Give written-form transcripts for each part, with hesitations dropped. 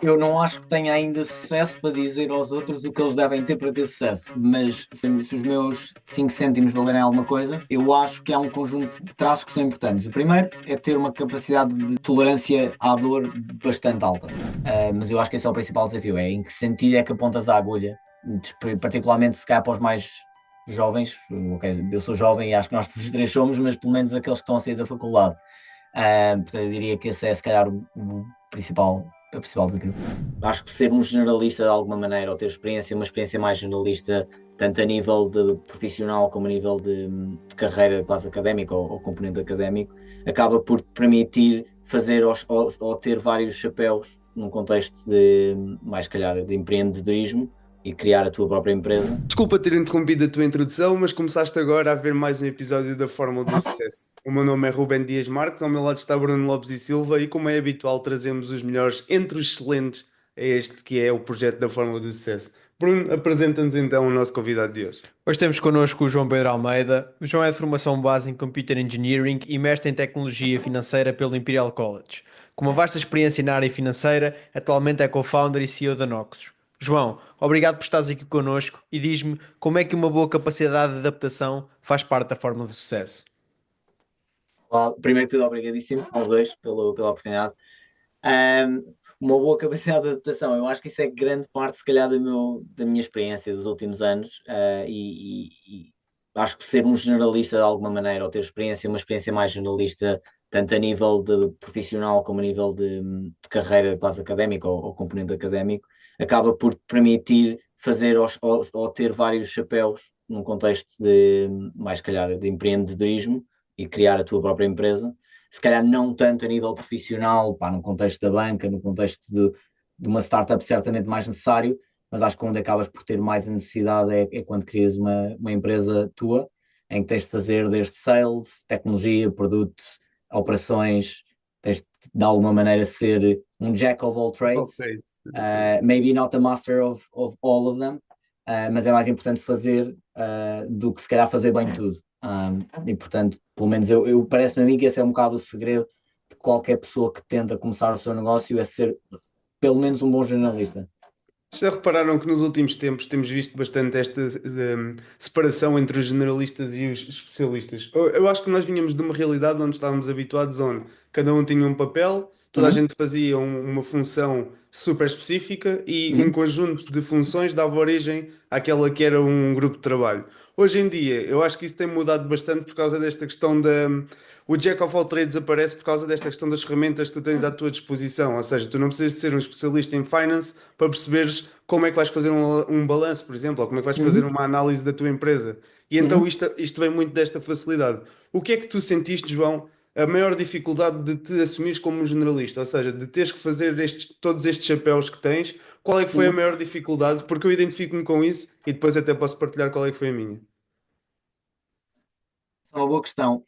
Eu não acho que tenha ainda sucesso para dizer aos outros o que eles devem ter para ter sucesso, mas se os meus 5 cêntimos valerem alguma coisa, eu acho que há um conjunto de traços que são importantes. O primeiro é ter uma capacidade de tolerância à dor bastante alta. Mas eu acho que esse é o principal desafio, é em que sentido é que apontas a agulha, particularmente se calhar para os mais jovens. Ok, eu sou jovem e acho que nós todos os três somos, mas pelo menos aqueles que estão a sair da faculdade. Portanto, eu diria que esse é se calhar o principal desafio. Acho que ser um generalista de alguma maneira, ou ter experiência, uma experiência mais generalista, tanto a nível de profissional como a nível de carreira quase académica ou componente académico, acaba por te permitir fazer ou ter vários chapéus num contexto de mais calhar de empreendedorismo e criar a tua própria empresa. Desculpa ter interrompido a tua introdução, mas começaste agora a ver mais um episódio da Fórmula do Sucesso. O meu nome é Ruben Dias Marques, ao meu lado está Bruno Lopes e Silva, e como é habitual, trazemos os melhores entre os excelentes a este que é o projeto da Fórmula do Sucesso. Bruno, apresenta-nos então o nosso convidado de hoje. Hoje temos connosco o João Pedro Almeida. O João é de formação base em Computer Engineering e mestre em Tecnologia Financeira pelo Imperial College. Com uma vasta experiência na área financeira, atualmente é co-founder e CEO da Noxus. João, obrigado por estares aqui connosco e diz-me como é que uma boa capacidade de adaptação faz parte da fórmula do sucesso. Olá, primeiro de tudo, obrigadíssimo aos dois pela oportunidade. Um, uma boa capacidade de adaptação, eu acho que isso é grande parte, se calhar, da minha experiência dos últimos anos, e acho que ser um generalista de alguma maneira, ou ter experiência, uma experiência mais generalista, tanto a nível de profissional como a nível de carreira quase académica ou componente académico, acaba por te permitir fazer ou ter vários chapéus num contexto de mais, se calhar, de empreendedorismo e criar a tua própria empresa, se calhar não tanto a nível profissional, pá, no contexto da banca, no contexto de uma startup, certamente mais necessário, mas acho que onde acabas por ter mais a necessidade é quando crias uma empresa tua, em que tens de fazer desde sales, tecnologia, produto, operações, tens de, de alguma maneira ser um jack of all trades, Ok. maybe not a master of all of them, mas é mais importante fazer do que se calhar fazer bem tudo. E portanto, pelo menos parece-me a mim que esse é um bocado o segredo de qualquer pessoa que tenta começar o seu negócio, é ser pelo menos um bom jornalista. Já repararam que nos últimos tempos temos visto bastante esta separação entre os generalistas e os especialistas? Eu acho que nós vinhamos de uma realidade onde estávamos habituados, onde cada um tinha um papel, toda a Uhum, gente fazia uma função super específica e um uhum, conjunto de funções dava origem àquela que era um grupo de trabalho. Hoje em dia, eu acho que isso tem mudado bastante por causa desta questão da. O Jack of all trades aparece por causa desta questão das ferramentas que tu tens à tua disposição. Ou seja, tu não precisas de ser um especialista em finance para perceberes como é que vais fazer um balanço, por exemplo, ou como é que vais fazer uhum, uma análise da tua empresa. E então uhum. isto vem muito desta facilidade. O que é que tu sentiste, João, a maior dificuldade de te assumires como um generalista? Ou seja, de teres que fazer todos estes chapéus que tens, qual é que foi a Uhum. maior dificuldade? Porque eu identifico-me com isso e depois até posso partilhar qual é que foi a minha. É uma boa questão.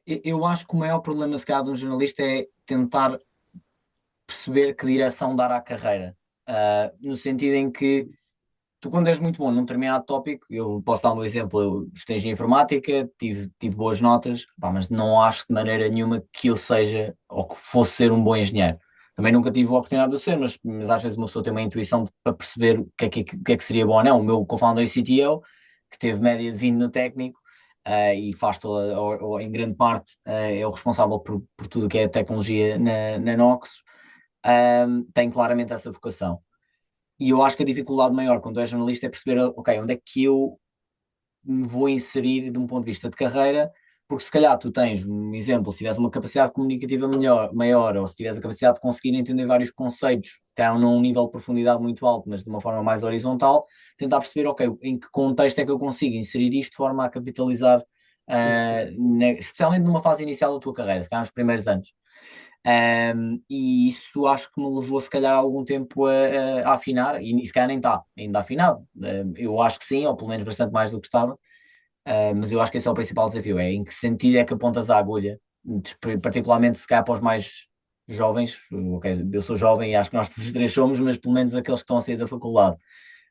Eu acho que o maior problema, se calhar, de um jornalista é tentar perceber que direção dar à carreira. No sentido em que tu, quando és muito bom num determinado tópico, eu posso dar um exemplo, eu estudei engenharia informática, tive boas notas, pá, mas não acho de maneira nenhuma que eu seja ou que fosse ser um bom engenheiro. Também nunca tive a oportunidade de o ser, mas às vezes uma pessoa tem uma intuição para perceber o que é que seria bom ou não. O meu co-founder e CTO, que teve média de 20 no técnico, e faz toda, ou em grande parte, é o responsável por tudo o que é tecnologia na Nox, tem claramente essa vocação. E eu acho que a dificuldade maior quando és jornalista é perceber, ok, onde é que eu me vou inserir de um ponto de vista de carreira, porque se calhar tu tens, um exemplo, se tiveres uma capacidade comunicativa maior, ou se tiveres a capacidade de conseguir entender vários conceitos, que estão num nível de profundidade muito alto, mas de uma forma mais horizontal, tentar perceber, ok, em que contexto é que eu consigo inserir isto de forma a capitalizar, especialmente numa fase inicial da tua carreira, se calhar nos primeiros anos. E isso acho que me levou, se calhar, algum tempo a afinar, e se calhar nem está ainda afinado. Eu acho que sim, ou pelo menos bastante mais do que estava, mas eu acho que esse é o principal desafio: é em que sentido é que apontas a agulha, particularmente se calhar para os mais jovens. Ok, eu sou jovem e acho que nós todos os três somos, mas pelo menos aqueles que estão a sair da faculdade.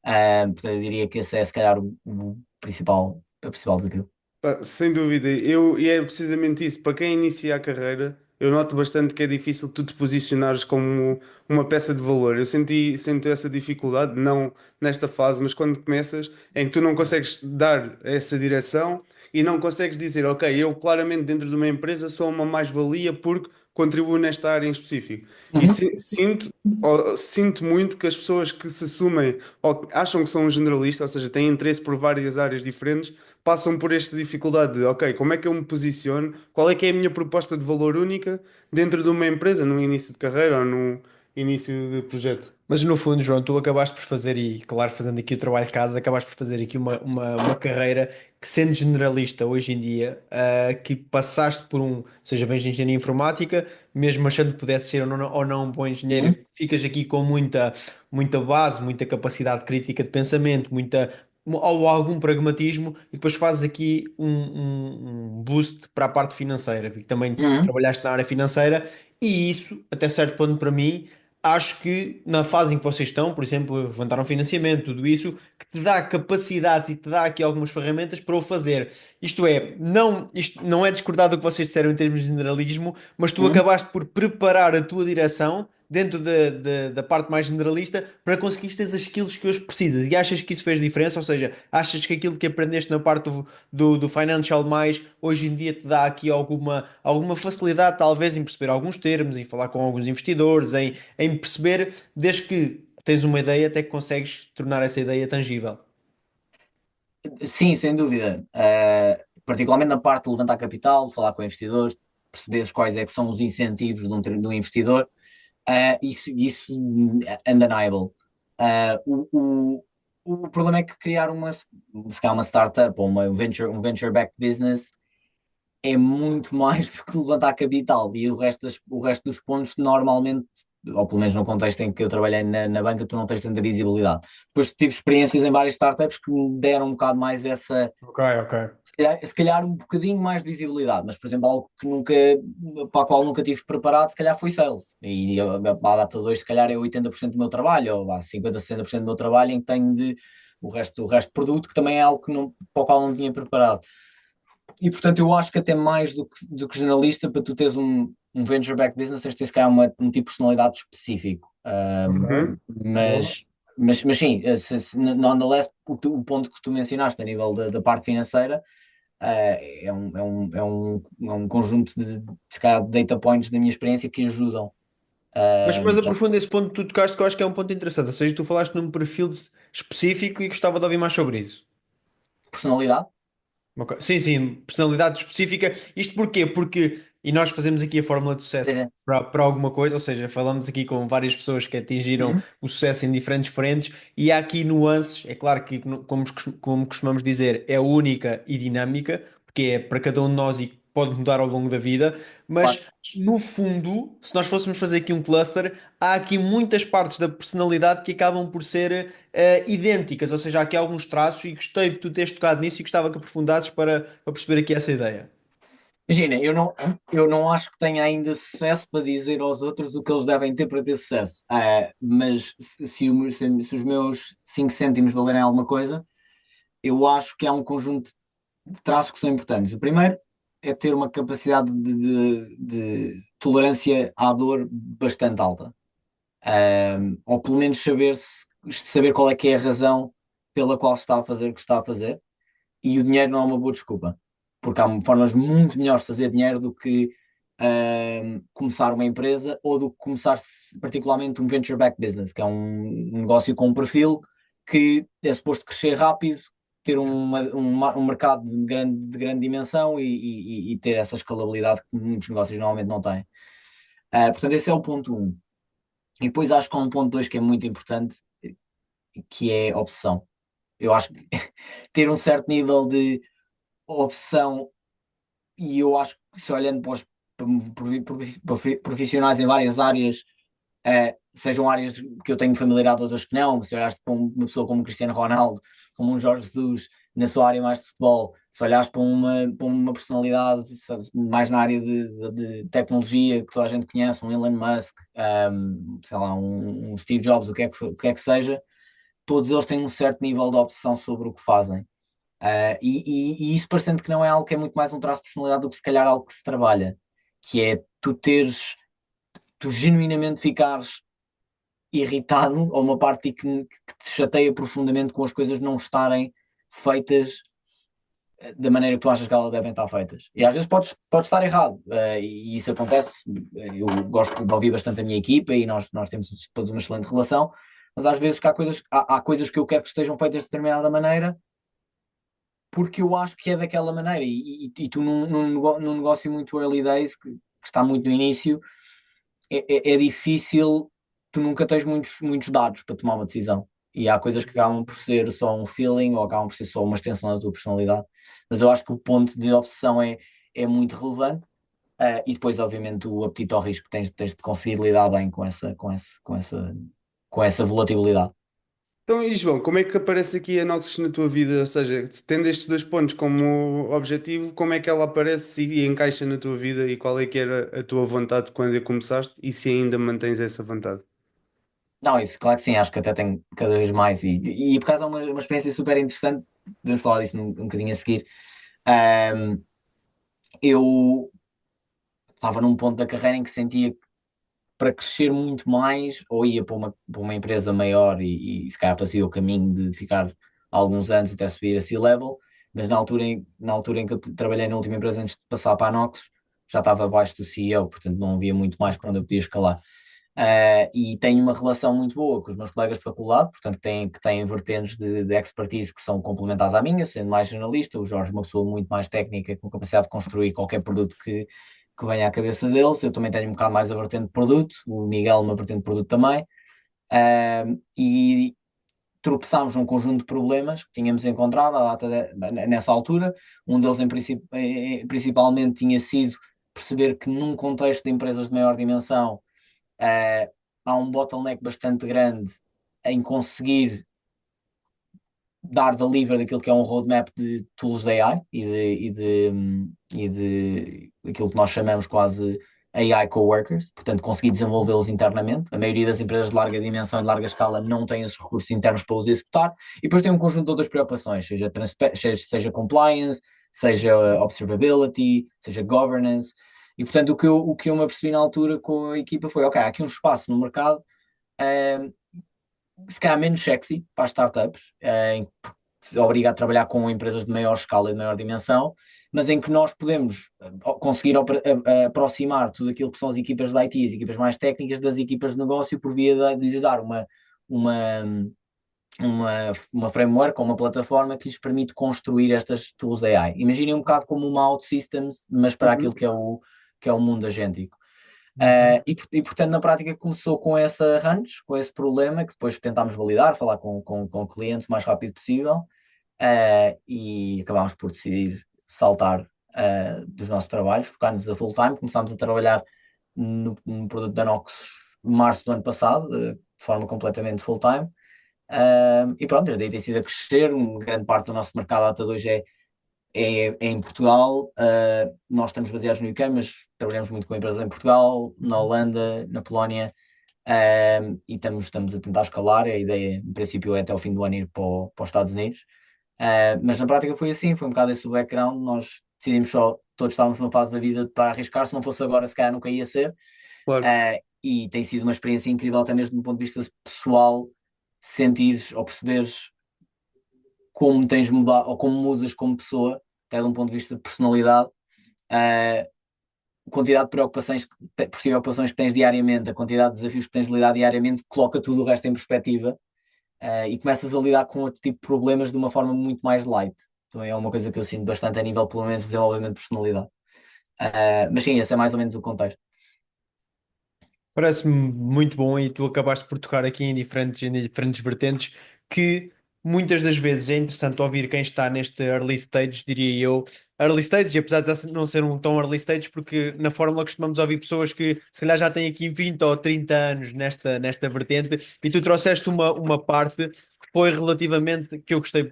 Portanto, eu diria que esse é, se calhar, o principal desafio. Pá, sem dúvida, e é precisamente isso. Para quem inicia a carreira, eu noto bastante que é difícil tu te posicionares como uma peça de valor. Eu sinto essa dificuldade, não nesta fase, mas quando começas, em que tu não consegues dar essa direção e não consegues dizer, ok, eu claramente dentro de uma empresa sou uma mais-valia porque contribuo nesta área em específico. E Uhum. sinto muito que as pessoas que se assumem ou que acham que são um generalista, ou seja, têm interesse por várias áreas diferentes, passam por esta dificuldade de, ok, como é que eu me posiciono? Qual é que é a minha proposta de valor única dentro de uma empresa, no início de carreira ou no início de projeto? Mas no fundo, João, tu acabaste por fazer, e claro, fazendo aqui o trabalho de casa, acabaste por fazer aqui uma carreira que, sendo generalista hoje em dia, que passaste por um, ou seja, vens de engenharia informática, mesmo achando que pudesse ser ou não um bom engenheiro, Uhum. ficas aqui com muita base, muita capacidade crítica de pensamento, ou algum pragmatismo, e depois fazes aqui um boost para a parte financeira, vi que também Uhum. trabalhaste na área financeira, e isso, até certo ponto para mim acho que na fase em que vocês estão, por exemplo, levantaram financiamento, tudo isso, que te dá capacidades e te dá aqui algumas ferramentas para o fazer. Isto não é discordar do que vocês disseram em termos de generalismo, mas tu Uhum. acabaste por preparar a tua direção dentro da parte mais generalista para conseguir ter as skills que hoje precisas. E achas que isso fez diferença? Ou seja, achas que aquilo que aprendeste na parte do Financial Mais hoje em dia te dá aqui alguma facilidade, talvez, em perceber alguns termos, em falar com alguns investidores, em perceber, desde que tens uma ideia, até que consegues tornar essa ideia tangível. Sim, sem dúvida. Particularmente na parte de levantar capital, falar com investidores, perceberes quais é que são os incentivos de um investidor, isso é undeniable. Ah, o problema é que criar se calhar uma startup ou um venture-backed business é muito mais do que levantar capital e o resto dos pontos normalmente, ou pelo menos no contexto em que eu trabalhei na banca, tu não tens tanta visibilidade. Depois tive experiências em várias startups que me deram um bocado mais essa, Ok, ok. se calhar um bocadinho mais de visibilidade, mas por exemplo, algo que nunca, para a qual nunca tive preparado, se calhar foi sales. E a data 2, se calhar é 80% do meu trabalho, ou 50, 60% do meu trabalho, em que tenho o resto de produto, que também é algo para o qual não tinha preparado. E portanto, eu acho que até mais do que jornalista, para tu teres um venture-back business, tens de ter se calhar um tipo de personalidade específico. Uhum. Boa. Mas sim, nonetheless, o ponto que tu mencionaste a nível da parte financeira, é um conjunto de, se calhar, data points da minha experiência que ajudam. Mas aprofunda esse ponto que tu tocaste, que eu acho que é um ponto interessante. Ou seja, tu falaste num perfil específico e gostava de ouvir mais sobre isso. Personalidade. Ok. Sim, sim, personalidade específica. Isto porquê? Porque, e nós fazemos aqui a fórmula de sucesso É. para alguma coisa, ou seja, falamos aqui com várias pessoas que atingiram Uhum. o sucesso em diferentes frentes e há aqui nuances. É claro que, como costumamos dizer, é única e dinâmica, porque é para cada um de nós e pode mudar ao longo da vida, Claro. mas no fundo, se nós fôssemos fazer aqui um cluster, há aqui muitas partes da personalidade que acabam por ser idênticas, ou seja, há aqui alguns traços e gostei de tu teres tocado nisso e gostava que aprofundasses para perceber aqui essa ideia. Imagina, eu não acho que tenha ainda sucesso para dizer aos outros o que eles devem ter para ter sucesso. Mas se os meus 5 cêntimos valerem alguma coisa, eu acho que há um conjunto de traços que são importantes. O primeiro é ter uma capacidade de tolerância à dor bastante alta. Ou pelo menos saber qual é que é a razão pela qual se está a fazer o que se está a fazer. E o dinheiro não é uma boa desculpa, porque há formas muito melhores de fazer dinheiro do que começar uma empresa ou do que começar particularmente um venture-back business, que é um negócio com um perfil que é suposto crescer rápido, ter um mercado de grande dimensão e ter essa escalabilidade que muitos negócios normalmente não têm. Portanto, esse é o ponto um. E depois acho que há um ponto dois que é muito importante, que é opção. Eu acho que ter um certo nível de opção. E eu acho que se olhando para os profissionais em várias áreas, sejam áreas que eu tenho familiaridade, outras que não, se olhares para uma pessoa como o Cristiano Ronaldo, como um Jorge Jesus, na sua área mais de futebol, se olhares para uma personalidade mais na área de tecnologia que toda a gente conhece, um Elon Musk, sei lá, um Steve Jobs, o que é que seja, todos eles têm um certo nível de opção sobre o que fazem. E isso parecendo que não é algo que é muito mais um traço de personalidade do que se calhar algo que se trabalha, que é tu genuinamente ficares irritado, ou uma parte que te chateia profundamente com as coisas não estarem feitas da maneira que tu achas que elas devem estar feitas. E às vezes podes estar errado, e isso acontece. Eu gosto de ouvir bastante a minha equipa e nós temos todos uma excelente relação, mas às vezes que há coisas que eu quero que estejam feitas de determinada maneira porque eu acho que é daquela maneira. E tu, num negócio muito early days, que está muito no início, é difícil, tu nunca tens muitos dados para tomar uma decisão. E há coisas que acabam por ser só um feeling ou acabam por ser só uma extensão da tua personalidade. Mas eu acho que o ponto de obsessão é muito relevante. E depois, obviamente, o apetite ao risco, tens de conseguir lidar bem com essa volatilidade. Então, e João, como é que aparece aqui a Noxus na tua vida? Ou seja, tendo estes dois pontos como objetivo, como é que ela aparece e encaixa na tua vida e qual é que era a tua vontade quando a começaste e se ainda mantens essa vontade? Não, isso, claro que sim, acho que até tenho cada vez mais. E por causa é uma experiência super interessante, podemos falar disso um bocadinho a seguir. Ahm, eu estava num ponto da carreira em que sentia que para crescer muito mais, ou ia para uma empresa maior e se calhar fazia o caminho de ficar alguns anos até subir a C-level, mas na altura em que eu trabalhei na última empresa antes de passar para a Nox, já estava abaixo do CEO, portanto não havia muito mais para onde eu podia escalar. E tenho uma relação muito boa com os meus colegas de faculdade, portanto, que têm vertentes de expertise que são complementares à minha, sendo mais jornalista, o Jorge é uma pessoa muito mais técnica, com capacidade de construir qualquer produto que venha à cabeça deles. Eu também tenho um bocado mais a vertente de produto, o Miguel uma vertente de produto também. E tropeçámos num conjunto de problemas que tínhamos encontrado nessa altura. Um deles, principalmente, tinha sido perceber que num contexto de empresas de maior dimensão, Uh, há um bottleneck bastante grande em conseguir dar deliver daquilo que é um roadmap de tools de AI e de aquilo que nós chamamos quase AI coworkers, portanto, conseguir desenvolvê-los internamente. A maioria das empresas de larga dimensão e de larga escala não tem esses recursos internos para os executar, e depois tem um conjunto de outras preocupações, seja compliance, seja observability, seja governance. E portanto, o que eu me apercebi na altura com a equipa foi: ok, há aqui um espaço no mercado, eh, se calhar menos sexy para as startups, em que se obriga a trabalhar com empresas de maior escala e de maior dimensão, mas em que nós podemos conseguir aproximar tudo aquilo que são as equipas de IT, as equipas mais técnicas, das equipas de negócio, por via de lhes dar uma, uma framework ou uma plataforma que lhes permite construir estas tools de AI. Imaginem um bocado como uma OutSystems, mas para aquilo que é o mundo agéntico. Portanto, na prática começou com essa hunch, com esse problema, que depois tentámos validar, falar com o cliente o mais rápido possível, e acabámos por decidir saltar dos nossos trabalhos, focar-nos a full time. Começámos a trabalhar no produto da Nox em março do ano passado, de forma completamente full time. E pronto, desde aí tem sido a crescer. Uma grande parte do nosso mercado até hoje é em Portugal. Nós estamos baseados no UK, mas trabalhamos muito com empresas em Portugal, na Holanda, na Polónia, e estamos a tentar escalar. A ideia, em princípio, é até o fim do ano ir para os Estados Unidos. Mas na prática foi assim, foi um bocado esse o background. Nós decidimos só, todos estávamos numa fase da vida para arriscar. Se não fosse agora, se calhar nunca ia ser. Claro. E tem sido uma experiência incrível, até mesmo do ponto de vista pessoal, sentires ou perceberes como tens mudado ou como mudas como pessoa, até de um ponto de vista de personalidade. A quantidade de preocupações que tens diariamente, a quantidade de desafios que tens de lidar diariamente, coloca tudo o resto em perspectiva, e começas a lidar com outro tipo de problemas de uma forma muito mais light. Também é uma coisa que eu sinto bastante a nível, pelo menos, de desenvolvimento de personalidade. Mas sim, esse é mais ou menos o contexto. Parece-me muito bom e tu acabaste por tocar aqui em diferentes vertentes que muitas das vezes é interessante ouvir quem está neste early stage, diria eu. Early stage, e apesar de não ser um tão early stage, porque na Fórmula costumamos ouvir pessoas que se calhar já têm aqui 20 ou 30 anos nesta vertente, e tu trouxeste uma parte que foi relativamente, que eu gostei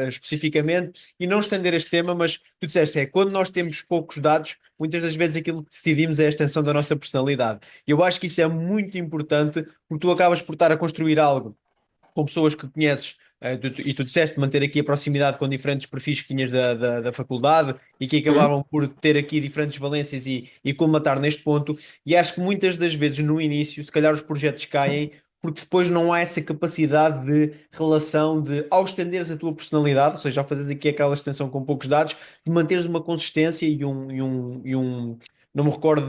especificamente, e não estender este tema, mas tu disseste, quando nós temos poucos dados, muitas das vezes aquilo que decidimos é a extensão da nossa personalidade. E eu acho que isso é muito importante, porque tu acabas por estar a construir algo com pessoas que conheces E tu disseste manter aqui a proximidade com diferentes perfis que tinhas da faculdade e que Uhum. acabavam por ter aqui diferentes valências e colmatar neste ponto. E acho que muitas das vezes no início, se calhar os projetos caem porque depois não há essa capacidade de relação de, ao estenderes a tua personalidade, ou seja, ao fazeres aqui aquela extensão com poucos dados, de manteres uma consistência não me recordo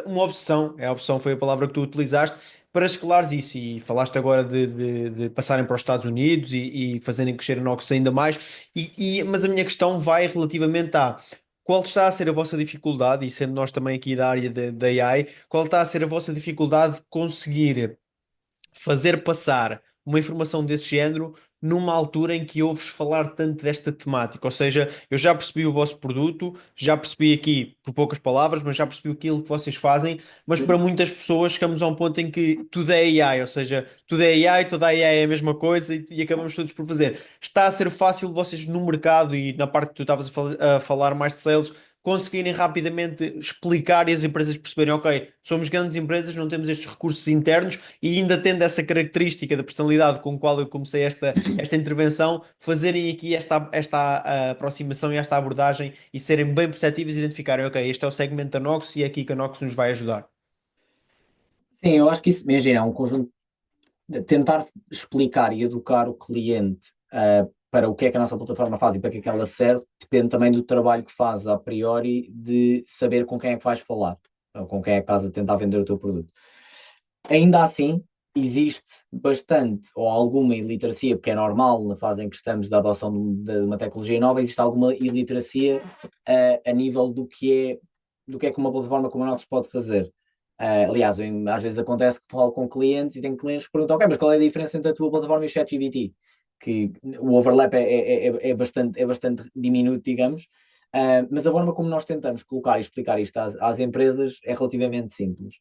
uma obsessão, a obsessão foi a palavra que tu utilizaste, para escalares isso. E falaste agora de passarem para os Estados Unidos e fazerem crescer a Nox ainda mais. Mas a minha questão vai relativamente a qual está a ser a vossa dificuldade, e sendo nós também aqui da área da AI, qual está a ser a vossa dificuldade de conseguir fazer passar uma informação desse género numa altura em que ouves falar tanto desta temática. Ou seja, eu já percebi o vosso produto, já percebi aqui, por poucas palavras, mas já percebi aquilo que vocês fazem, mas para muitas pessoas chegamos a um ponto em que tudo é AI, ou seja, tudo é AI, toda a AI é a mesma coisa e acabamos todos por fazer. Está a ser fácil vocês no mercado e na parte que tu estavas a falar mais de sales, conseguirem rapidamente explicar e as empresas perceberem, ok, somos grandes empresas, não temos estes recursos internos e ainda tendo essa característica da personalidade com a qual eu comecei esta intervenção, fazerem aqui esta aproximação e esta abordagem e serem bem perceptíveis e identificarem, ok, este é o segmento da Nox e é aqui que a Nox nos vai ajudar. Sim, eu acho que isso, imagina, é um conjunto de tentar explicar e educar o cliente para o que é que a nossa plataforma faz e para que é que ela serve, depende também do trabalho que faz a priori de saber com quem é que vais falar, ou com quem é que estás a tentar vender o teu produto. Ainda assim, existe bastante ou alguma iliteracia, porque é normal na fase em que estamos da adoção de uma tecnologia nova, existe alguma iliteracia a nível do que é que uma plataforma como a nossa pode fazer. Aliás, às vezes acontece que falo com clientes e tenho clientes que perguntam, ok, mas qual é a diferença entre a tua plataforma e o ChatGPT? Que o overlap é bastante diminuto, digamos, mas a forma como nós tentamos colocar e explicar isto às empresas é relativamente simples.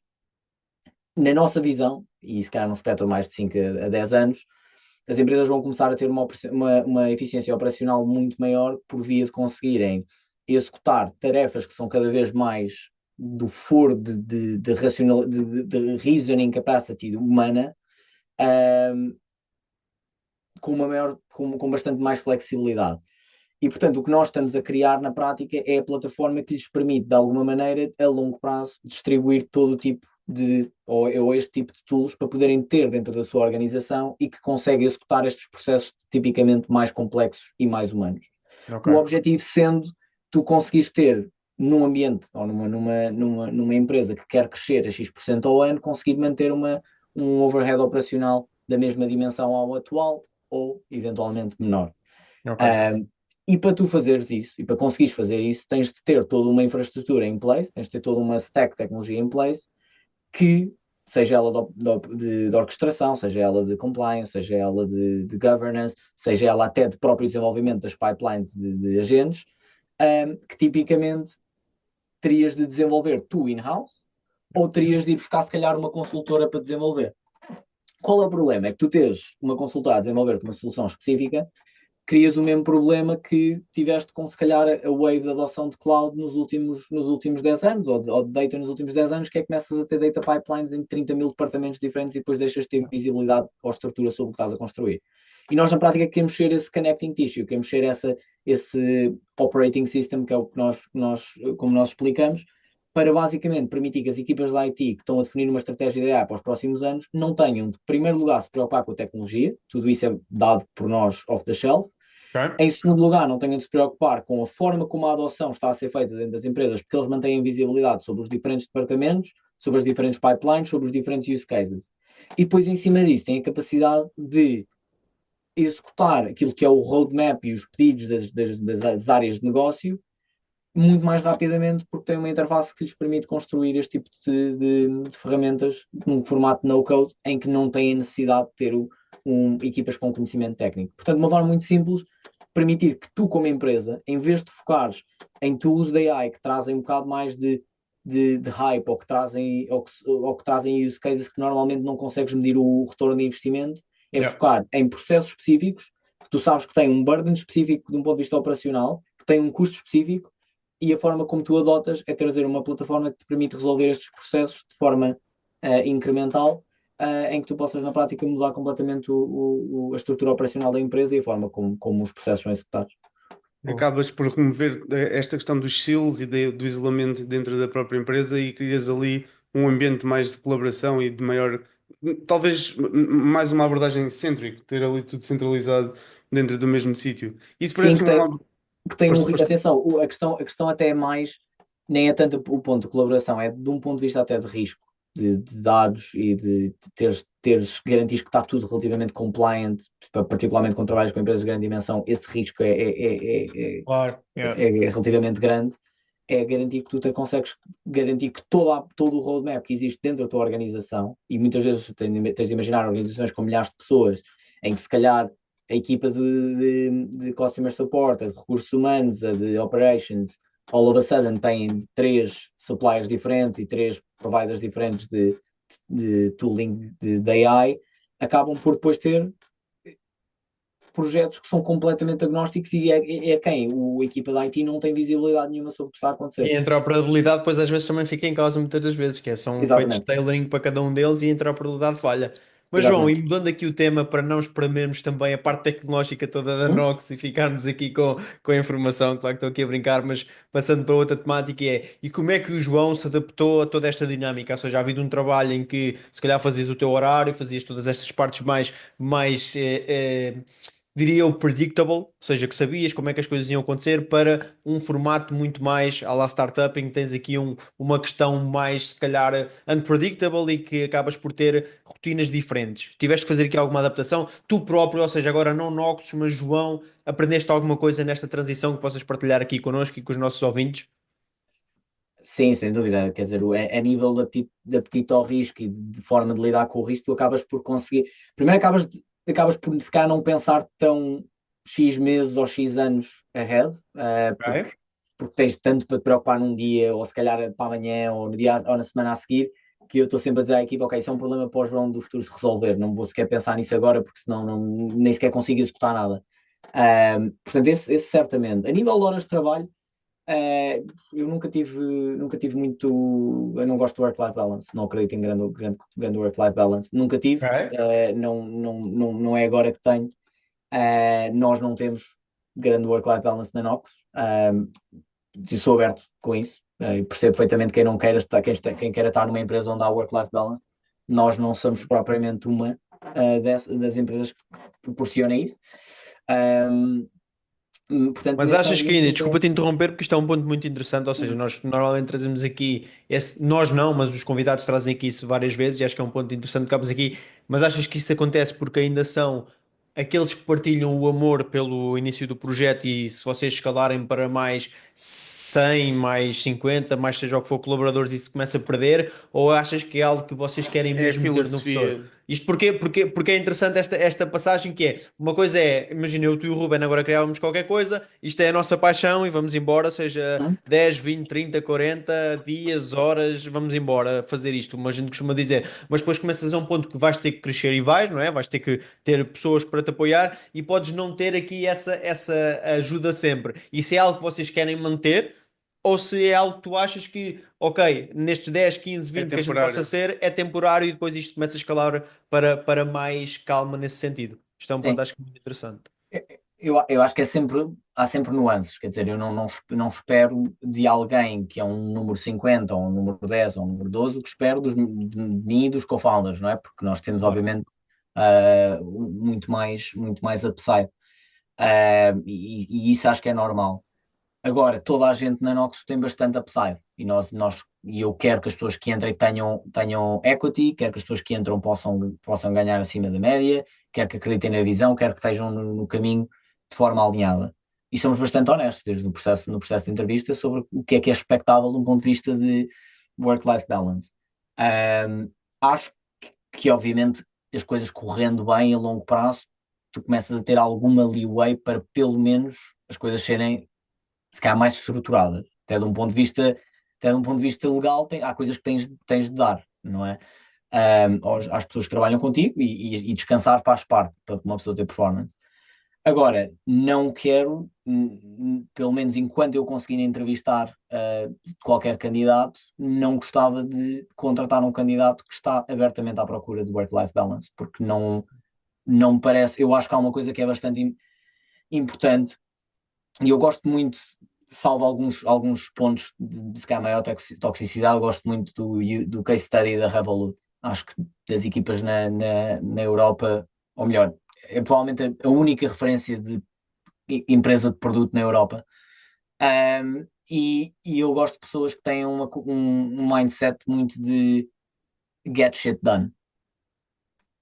Na nossa visão, e se calhar num espectro mais de 5 a 10 anos, as empresas vão começar a ter uma eficiência operacional muito maior por via de conseguirem executar tarefas que são cada vez mais do foro de reasoning capacity humana, um, com bastante mais flexibilidade. E, portanto, o que nós estamos a criar na prática é a plataforma que lhes permite, de alguma maneira, a longo prazo, distribuir todo o tipo ou este tipo de tools para poderem ter dentro da sua organização e que consegue executar estes processos tipicamente mais complexos e mais humanos. Ok. O objetivo sendo tu conseguires ter num ambiente ou numa empresa que quer crescer a X% ao ano, conseguir manter um overhead operacional da mesma dimensão ao atual ou eventualmente menor. Ok. E para tu fazeres isso, e para conseguires fazer isso, tens de ter toda uma infraestrutura em place, tens de ter toda uma stack de tecnologia em place, que seja ela de orquestração, seja ela de compliance, seja ela de governance, seja ela até de próprio desenvolvimento das pipelines de agentes, que tipicamente terias de desenvolver tu in-house, ou terias de ir buscar se calhar uma consultora para desenvolver. Qual é o problema? É que tu tens uma consultora a desenvolver-te uma solução específica, crias o mesmo problema que tiveste com, se calhar, a wave de adoção de cloud nos últimos 10 anos, ou de data nos últimos 10 anos, que é que começas a ter data pipelines em 30 mil departamentos diferentes e depois deixas de ter visibilidade ou estrutura sobre o que estás a construir. E nós, na prática, queremos ser esse connecting tissue, queremos ser esse operating system, que é o que como nós explicamos, para basicamente permitir que as equipas de IT que estão a definir uma estratégia de AI para os próximos anos não tenham, de primeiro lugar, se preocupar com a tecnologia, tudo isso é dado por nós off the shelf. Ok. Em segundo lugar, não tenham de se preocupar com a forma como a adoção está a ser feita dentro das empresas, porque eles mantêm visibilidade sobre os diferentes departamentos, sobre as diferentes pipelines, sobre os diferentes use cases. E depois, em cima disso, têm a capacidade de executar aquilo que é o roadmap e os pedidos das áreas de negócio muito mais rapidamente, porque têm uma interface que lhes permite construir este tipo de ferramentas num formato no-code, em que não têm a necessidade de ter equipas com conhecimento técnico. Portanto, de uma forma muito simples, permitir que tu, como empresa, em vez de focares em tools de AI que trazem um bocado mais de hype, ou que trazem use cases que normalmente não consegues medir o retorno de investimento, é Yeah. focar em processos específicos, que tu sabes que têm um burden específico de um ponto de vista operacional, que têm um custo específico, e a forma como tu adotas é trazer uma plataforma que te permite resolver estes processos de forma incremental, em que tu possas, na prática, mudar completamente a estrutura operacional da empresa e a forma como os processos são executados. Acabas por remover esta questão dos silos e do isolamento dentro da própria empresa e crias ali um ambiente mais de colaboração e de maior, talvez mais uma abordagem cêntrica, ter ali tudo centralizado dentro do mesmo sítio. Isso Sim, parece-me uma. que tem Força, força. atenção, a questão até é mais, nem é tanto o ponto de colaboração, é de um ponto de vista até de risco, de dados e de teres garantias que está tudo relativamente compliant, particularmente quando trabalhas com empresas de grande dimensão, esse risco Claro, yeah. é relativamente grande. É garantir que tu consegues garantir que todo o roadmap que existe dentro da tua organização, e muitas vezes tens de imaginar organizações com milhares de pessoas, em que se calhar a equipa de customer support, a de recursos humanos, a de operations, all of a sudden têm 3 suppliers diferentes e 3 providers diferentes de tooling de AI, acabam por depois ter projetos que são completamente agnósticos e é quem? A equipa da IT não tem visibilidade nenhuma sobre o que está a acontecer. E a interoperabilidade depois às vezes também fica em causa muitas das vezes, que são feitos Exatamente, tailoring para cada um deles e a interoperabilidade falha. Mas João, e exatamente. mudando aqui o tema para não espremermos também a parte tecnológica toda da Hum? Nox e ficarmos aqui com a informação, claro que estou aqui a brincar, mas passando para outra temática e como é que o João se adaptou a toda esta dinâmica? Ou seja, ha havido um trabalho em que se calhar fazias o teu horário, fazias todas estas partes mais diria eu, predictable, ou seja, que sabias como é que as coisas iam acontecer, para um formato muito mais à la startup, em que tens aqui uma questão mais, se calhar, unpredictable e que acabas por ter rotinas diferentes. Tiveste que fazer aqui alguma adaptação, tu próprio, ou seja, agora não Noxus, mas João, aprendeste alguma coisa nesta transição que possas partilhar aqui connosco e com os nossos ouvintes? Sim, sem dúvida. Quer dizer, a nível de apetite ao risco e de forma de lidar com o risco, tu acabas por conseguir. Primeiro, acabas por se calhar não pensar tão X meses ou X anos ahead, Ok. porque tens tanto para te preocupar num dia, ou se calhar para amanhã, ou no dia, ou na semana a seguir, que eu estou sempre a dizer à equipa: ok, isso é um problema para o João do futuro se resolver. Não vou sequer pensar nisso agora, porque senão nem sequer consigo executar nada. Portanto, esse certamente. A nível de horas de trabalho. Eu nunca tive muito. Eu não gosto do work-life balance, não acredito em grande work-life balance, nunca tive, Ok. não é agora que tenho. Nós não temos grande work-life balance na Nox, eu sou aberto com isso, e percebo perfeitamente quem não queira estar, quem queira estar numa empresa onde há work-life balance. Nós não somos propriamente uma das empresas que proporciona isso. Um, Portanto, Mas nesse, achas que ainda, nesse desculpa te interromper, porque isto é um ponto muito interessante, ou seja, nós normalmente trazemos aqui, nós não, mas os convidados trazem aqui isso várias vezes e acho que é um ponto interessante que tocamos aqui, mas achas que isso acontece porque ainda são aqueles que partilham o amor pelo início do projeto e se vocês escalarem para mais 100, mais 50, mais seja o que for colaboradores, isso começa a perder, ou achas que é algo que vocês querem É a mesmo ter no futuro? filosofia. Isto porque é interessante esta passagem que é, uma coisa é, imagina eu, tu e o Ruben agora criávamos qualquer coisa, isto é a nossa paixão e vamos embora, seja Hum? 10, 20, 30, 40 dias, horas, vamos embora fazer isto, como a gente costuma dizer. Mas depois começas a um ponto que vais ter que crescer e vais, não é? Vais ter que ter pessoas para te apoiar e podes não ter aqui essa ajuda sempre. Isso é algo que vocês querem manter? Ou se é algo que tu achas que, ok, nestes 10, 15, É 20 que a gente possa temporário. ser, é temporário e depois isto começa a escalar para mais calma nesse sentido. Isto é um ponto Sim. acho que muito interessante. Eu acho que há sempre nuances, quer dizer, eu não espero de alguém que é um número 50 ou um número 10 ou um número 12 o que espero de mim e dos co-founders, não é? Porque nós temos, Claro. obviamente, muito mais upside. E isso acho que é normal. Agora, toda a gente na Nox tem bastante upside e eu quero que as pessoas que entrem tenham equity, quero que as pessoas que entram possam ganhar acima da média, quero que acreditem na visão, quero que estejam no caminho de forma alinhada. E somos bastante honestos desde no processo de entrevista sobre o que é expectável de um ponto de vista de work-life balance. Acho que, obviamente, as coisas correndo bem a longo prazo, tu começas a ter alguma leeway para pelo menos as coisas serem se calhar mais estruturadas. Até de um ponto de vista legal, há coisas que tens de dar, não é? Às pessoas que trabalham contigo e descansar faz parte para uma pessoa ter performance. Agora, não quero, pelo menos enquanto eu conseguir entrevistar qualquer candidato, não gostava de contratar um candidato que está abertamente à procura de work-life balance, porque não me parece, eu acho que há uma coisa que é bastante importante, e eu gosto muito, salvo alguns pontos de se calhar maior toxicidade, eu gosto muito do case study da Revolut. Acho que das equipas na Europa, ou melhor, é provavelmente a única referência de empresa de produto na Europa. E eu gosto de pessoas que têm um mindset muito de get shit done.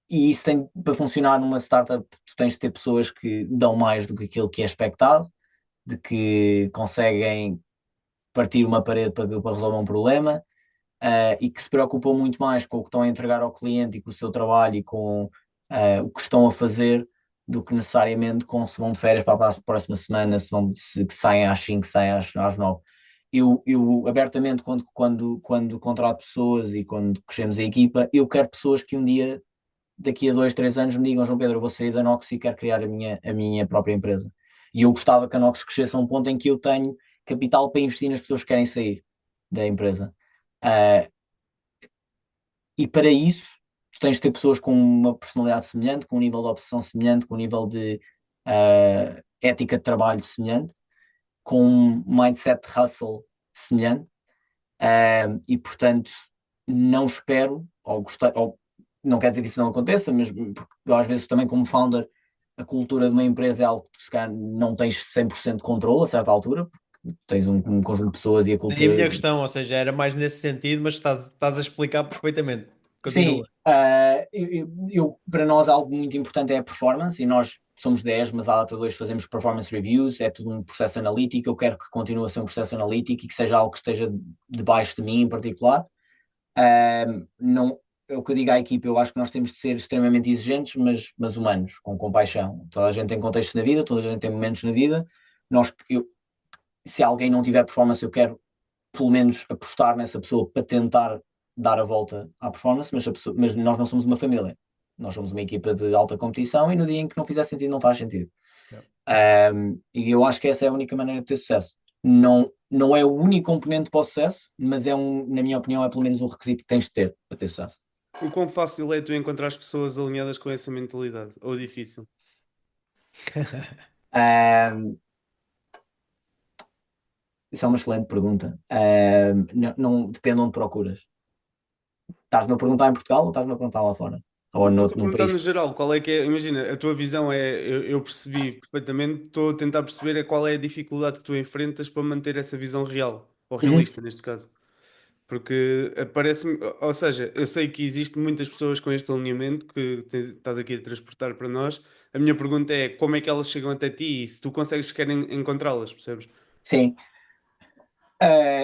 E isso tem para funcionar numa startup, tu tens de ter pessoas que dão mais do que aquilo que é expectado, de que conseguem partir uma parede para resolver um problema, e que se preocupam muito mais com o que estão a entregar ao cliente e com o seu trabalho e com o que estão a fazer do que necessariamente com se vão de férias para a próxima semana, se saem às 5, saem às 9. Eu abertamente, quando contrato pessoas e quando crescemos a equipa, eu quero pessoas que um dia, daqui a 2, 3 anos, me digam: João Pedro, eu vou sair da Nox e quero criar a minha própria empresa. E eu gostava que a Nox crescesse a um ponto em que eu tenho capital para investir nas pessoas que querem sair da empresa. Uh, e para isso, tu tens de ter pessoas com uma personalidade semelhante, com um nível de obsessão semelhante, com um nível de ética de trabalho semelhante, com um mindset de hustle semelhante. E portanto, não espero, ou gostar, ou não quer dizer que isso não aconteça, mas porque eu, às vezes também como founder, a cultura de uma empresa é algo que tu se calhar não tens 100% de controle a certa altura, porque tens um conjunto de pessoas e a Daí a cultura. minha questão, ou seja, era mais nesse sentido, mas estás a explicar perfeitamente. Sim, Continua. para nós algo muito importante é a performance, e nós somos 10, mas à data 2 fazemos performance reviews, é tudo um processo analítico. Eu quero que continue a ser um processo analítico e que seja algo que esteja debaixo de mim em particular. Não, é o que eu digo à equipa, eu acho que nós temos de ser extremamente exigentes, mas humanos, com compaixão. Toda a gente tem contextos na vida, toda a gente tem momentos na vida. Se alguém não tiver performance, eu quero pelo menos apostar nessa pessoa para tentar dar a volta à performance, mas nós não somos uma família. Nós somos uma equipa de alta competição e no dia em que não fizer sentido, não faz sentido. E eu acho que essa é a única maneira de ter sucesso. Não é o único componente para o sucesso, mas na minha opinião, é pelo menos um requisito que tens de ter para ter sucesso. O quão fácil é tu encontrar as pessoas alinhadas com essa mentalidade? Ou difícil? Um, Isso é uma excelente pergunta. Não depende de onde procuras. Estás-me a perguntar em Portugal ou estás-me a perguntar lá fora? Ou Estou-te a num perguntar país? no geral, qual é que é, imagina, a tua visão é, eu percebi perfeitamente, estou a tentar perceber qual é a dificuldade que tu enfrentas para manter essa visão real, ou Uhum. realista neste caso. Porque parece-me, ou seja, eu sei que existem muitas pessoas com este alinhamento que estás aqui a transportar para nós. A minha pergunta é como é que elas chegam até ti e se tu consegues sequer encontrá-las, percebes? Sim.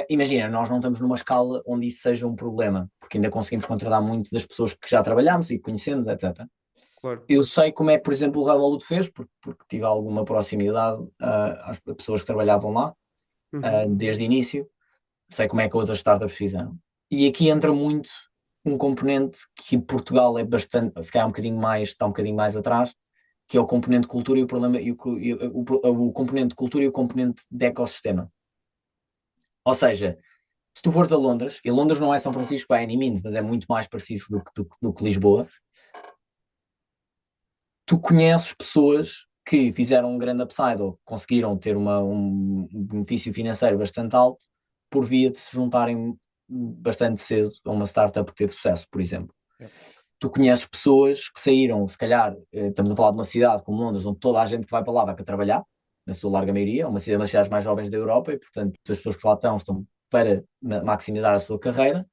Imagina, nós não estamos numa escala onde isso seja um problema, porque ainda conseguimos contratar muito das pessoas que já trabalhamos e conhecemos, etc. Claro. Eu sei como é que, por exemplo, o Revolut fez, porque tive alguma proximidade às pessoas que trabalhavam lá, Uhum. desde o início. Sei como é que outras startups fizeram. E aqui entra muito um componente que Portugal é bastante, se calhar um bocadinho mais, está um bocadinho mais atrás, que é o componente cultura e o problema, o componente cultura e o componente de ecossistema. Ou seja, se tu fores a Londres, e Londres não é São Francisco by any means, mas é muito mais parecido do que Lisboa, tu conheces pessoas que fizeram um grande upside ou conseguiram ter um benefício financeiro bastante alto por via de se juntarem bastante cedo a uma startup que teve sucesso, por exemplo. Yep. Tu conheces pessoas que saíram, se calhar, estamos a falar de uma cidade como Londres, onde toda a gente que vai para lá vai para trabalhar, na sua larga maioria, uma das cidades mais jovens da Europa, e portanto as pessoas que lá estão para maximizar a sua carreira.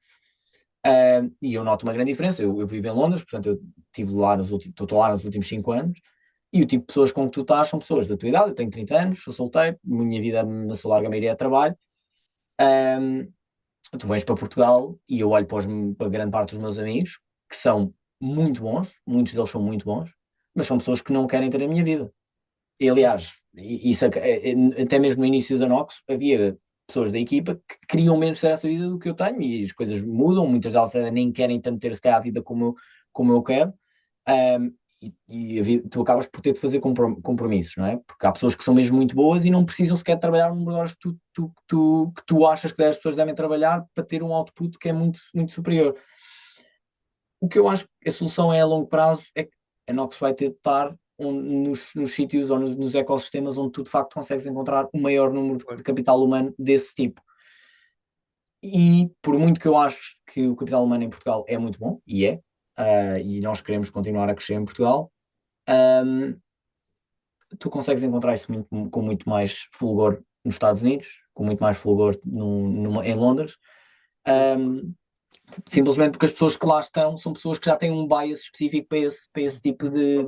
E eu noto uma grande diferença. Eu vivo em Londres, portanto, eu estou lá nos últimos 5 anos, e o tipo de pessoas com que tu estás são pessoas da tua idade. Eu tenho 30 anos, sou solteiro, minha vida, na sua larga maioria, é trabalho. Um, Tu vens para Portugal e eu olho para grande parte dos meus amigos, que são muito bons, muitos deles são muito bons, mas são pessoas que não querem ter a minha vida. E, aliás, isso, até mesmo no início da Nox, havia pessoas da equipa que queriam menos ter essa vida do que eu tenho, e as coisas mudam, muitas delas nem querem tanto ter se calhar a vida como eu quero. tu acabas por ter de fazer compromissos, não é? Porque há pessoas que são mesmo muito boas e não precisam sequer trabalhar o número de horas que tu achas que as pessoas devem trabalhar para ter um output que é muito, muito superior. O que eu acho que a solução é a longo prazo é que a Nox vai ter de estar nos sítios ou nos ecossistemas onde tu de facto consegues encontrar o maior número de capital humano desse tipo. E por muito que eu acho que o capital humano em Portugal é muito bom, e nós queremos continuar a crescer em Portugal, ahm, tu consegues encontrar isso com muito mais fulgor nos Estados Unidos, com muito mais fulgor em Londres, ahm, simplesmente porque as pessoas que lá estão são pessoas que já têm um bias específico para esse tipo de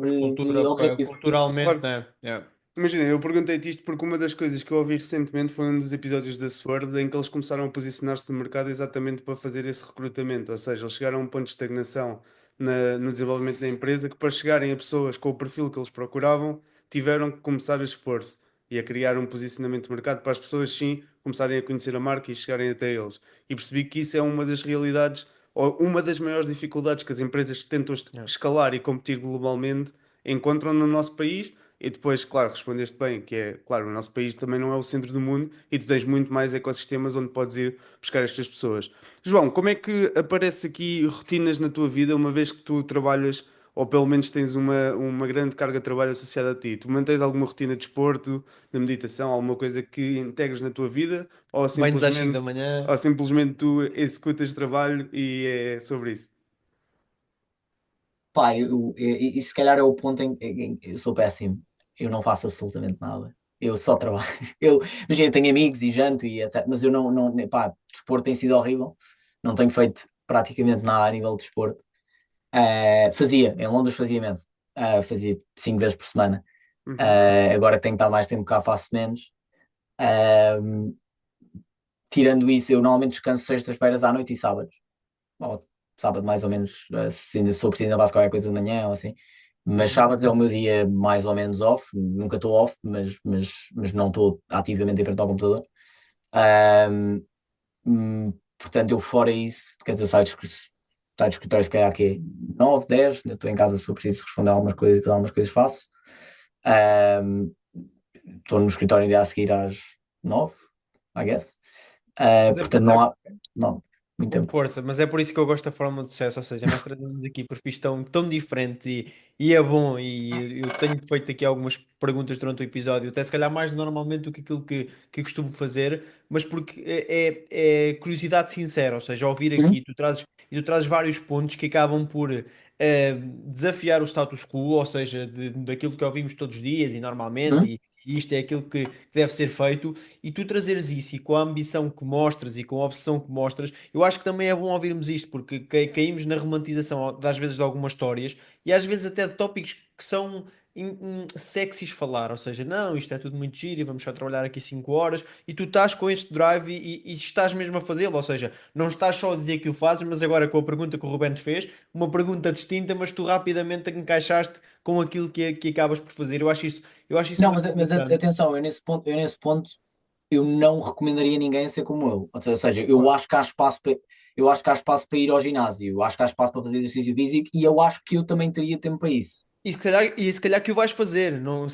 objetivo. Culturalmente, Claro. né? Yeah. Imagina, eu perguntei-te isto porque uma das coisas que eu ouvi recentemente foi um dos episódios da Sword em que eles começaram a posicionar-se no mercado exatamente para fazer esse recrutamento. Ou seja, eles chegaram a um ponto de estagnação no desenvolvimento da empresa que para chegarem a pessoas com o perfil que eles procuravam tiveram que começar a expor-se e a criar um posicionamento de mercado para as pessoas sim começarem a conhecer a marca e chegarem até eles. E percebi que isso é uma das realidades ou uma das maiores dificuldades que as empresas que tentam Yeah. escalar e competir globalmente encontram no nosso país e depois, claro, respondeste bem, que é, claro, o nosso país também não é o centro do mundo e tu tens muito mais ecossistemas onde podes ir buscar estas pessoas. João, como é que aparece aqui rotinas na tua vida, uma vez que tu trabalhas, ou pelo menos tens uma grande carga de trabalho associada a ti? Tu mantens alguma rotina de desporto, de meditação, alguma coisa que integres na tua vida, Banhos às 5 da manhã. ou simplesmente tu executas trabalho e é sobre isso? Pá, e se calhar é o ponto em que eu sou péssimo. Eu não faço absolutamente nada. Eu só trabalho. Imagina, eu tenho amigos e janto e etc. Mas eu pá, desporto tem sido horrível. Não tenho feito praticamente nada a nível de desporto. Em Londres fazia imenso. Fazia 5 vezes por semana. Uhum. Agora que tenho estado mais tempo cá, faço menos. Ah, tirando isso, eu normalmente descanso sextas-feiras à noite e sábados. Ou sábado mais ou menos, se ainda sou preciso, ainda faço qualquer coisa de manhã ou assim. Mas Uhum. sábados é o meu dia mais ou menos off, nunca estou off, mas não estou ativamente em frente ao computador. Ahm, Portanto, eu fora isso, quer dizer, eu saio do escritório se calhar que 9, 10, ainda estou em casa se eu preciso responder algumas coisas e algumas coisas faço. Ahm, Estou no escritório ainda a seguir às 9, I guess. Mas é, Portanto, não, muito Com tempo. força, mas é por isso que eu gosto da fórmula de sucesso, ou seja, nós trazemos aqui perfis tão diferentes e é bom, e eu tenho feito aqui algumas perguntas durante o episódio, até se calhar mais normalmente do que aquilo que costumo fazer, mas porque é curiosidade sincera, ou seja, ouvir Uhum, aqui, tu trazes vários pontos que acabam por desafiar o status quo, ou seja, daquilo que ouvimos todos os dias e normalmente, uhum. e isto é aquilo que deve ser feito, e tu trazeres isso e com a ambição que mostras e com a obsessão que mostras, eu acho que também é bom ouvirmos isto, porque caímos na romantização às vezes de algumas histórias e às vezes até de tópicos que são sexys falar, ou seja, não, isto é tudo muito giro e vamos só trabalhar aqui 5 horas e tu estás com este drive e estás mesmo a fazê-lo, ou seja, não estás só a dizer que o fazes, mas agora com a pergunta que o Rubén te fez, uma pergunta distinta, mas tu rapidamente encaixaste com aquilo que acabas por fazer. Eu acho isso Não, muito mas importante. atenção, eu nesse ponto eu não recomendaria ninguém a ser como eu. Ou seja, eu Claro. acho que há espaço para ir ao ginásio, eu acho que há espaço para fazer exercício físico e eu acho que eu também teria tempo para isso. E se calhar que o vais fazer. Não,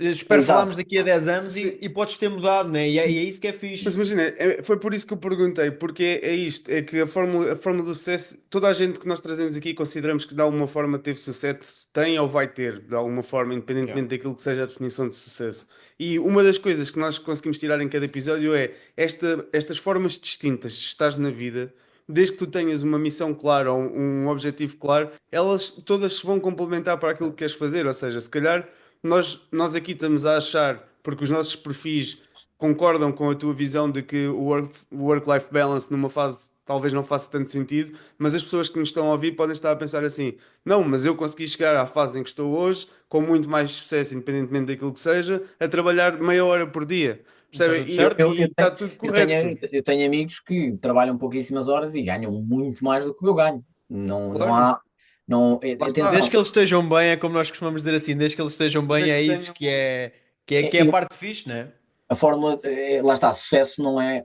eu espero falarmos Exato. daqui a 10 anos e, Sim, e podes ter mudado, né? E é isso que é fixe. mas imagina, foi por isso que eu perguntei, porque é isto, é que a fórmula do sucesso, toda a gente que nós trazemos aqui consideramos que de alguma forma teve sucesso, tem ou vai ter, de alguma forma, Yeah. independentemente daquilo que seja a definição de sucesso. E uma das coisas que nós conseguimos tirar em cada episódio é estas formas distintas de estar na vida, desde que tu tenhas uma missão clara ou um objetivo claro, elas todas se vão complementar para aquilo que queres fazer, ou seja, se calhar nós aqui estamos a achar, porque os nossos perfis concordam com a tua visão de que o work-life balance numa fase talvez não faça tanto sentido, mas as pessoas que nos estão a ouvir podem estar a pensar assim: não, mas eu consegui chegar à fase em que estou hoje, com muito mais sucesso, independentemente daquilo que seja, a trabalhar meia hora por dia. Está Percebem? tudo E certo? e está tudo Eu tenho, correto. eu tenho amigos que trabalham pouquíssimas horas e ganham muito mais do que eu ganho. Não, não Claro, há. Não, lá Desde está. que eles estejam bem, é como nós costumamos dizer assim, desde que eles estejam bem, Desde é que isso tenham. que é a Eu, parte fixe, né? a fórmula, lá está, sucesso não é.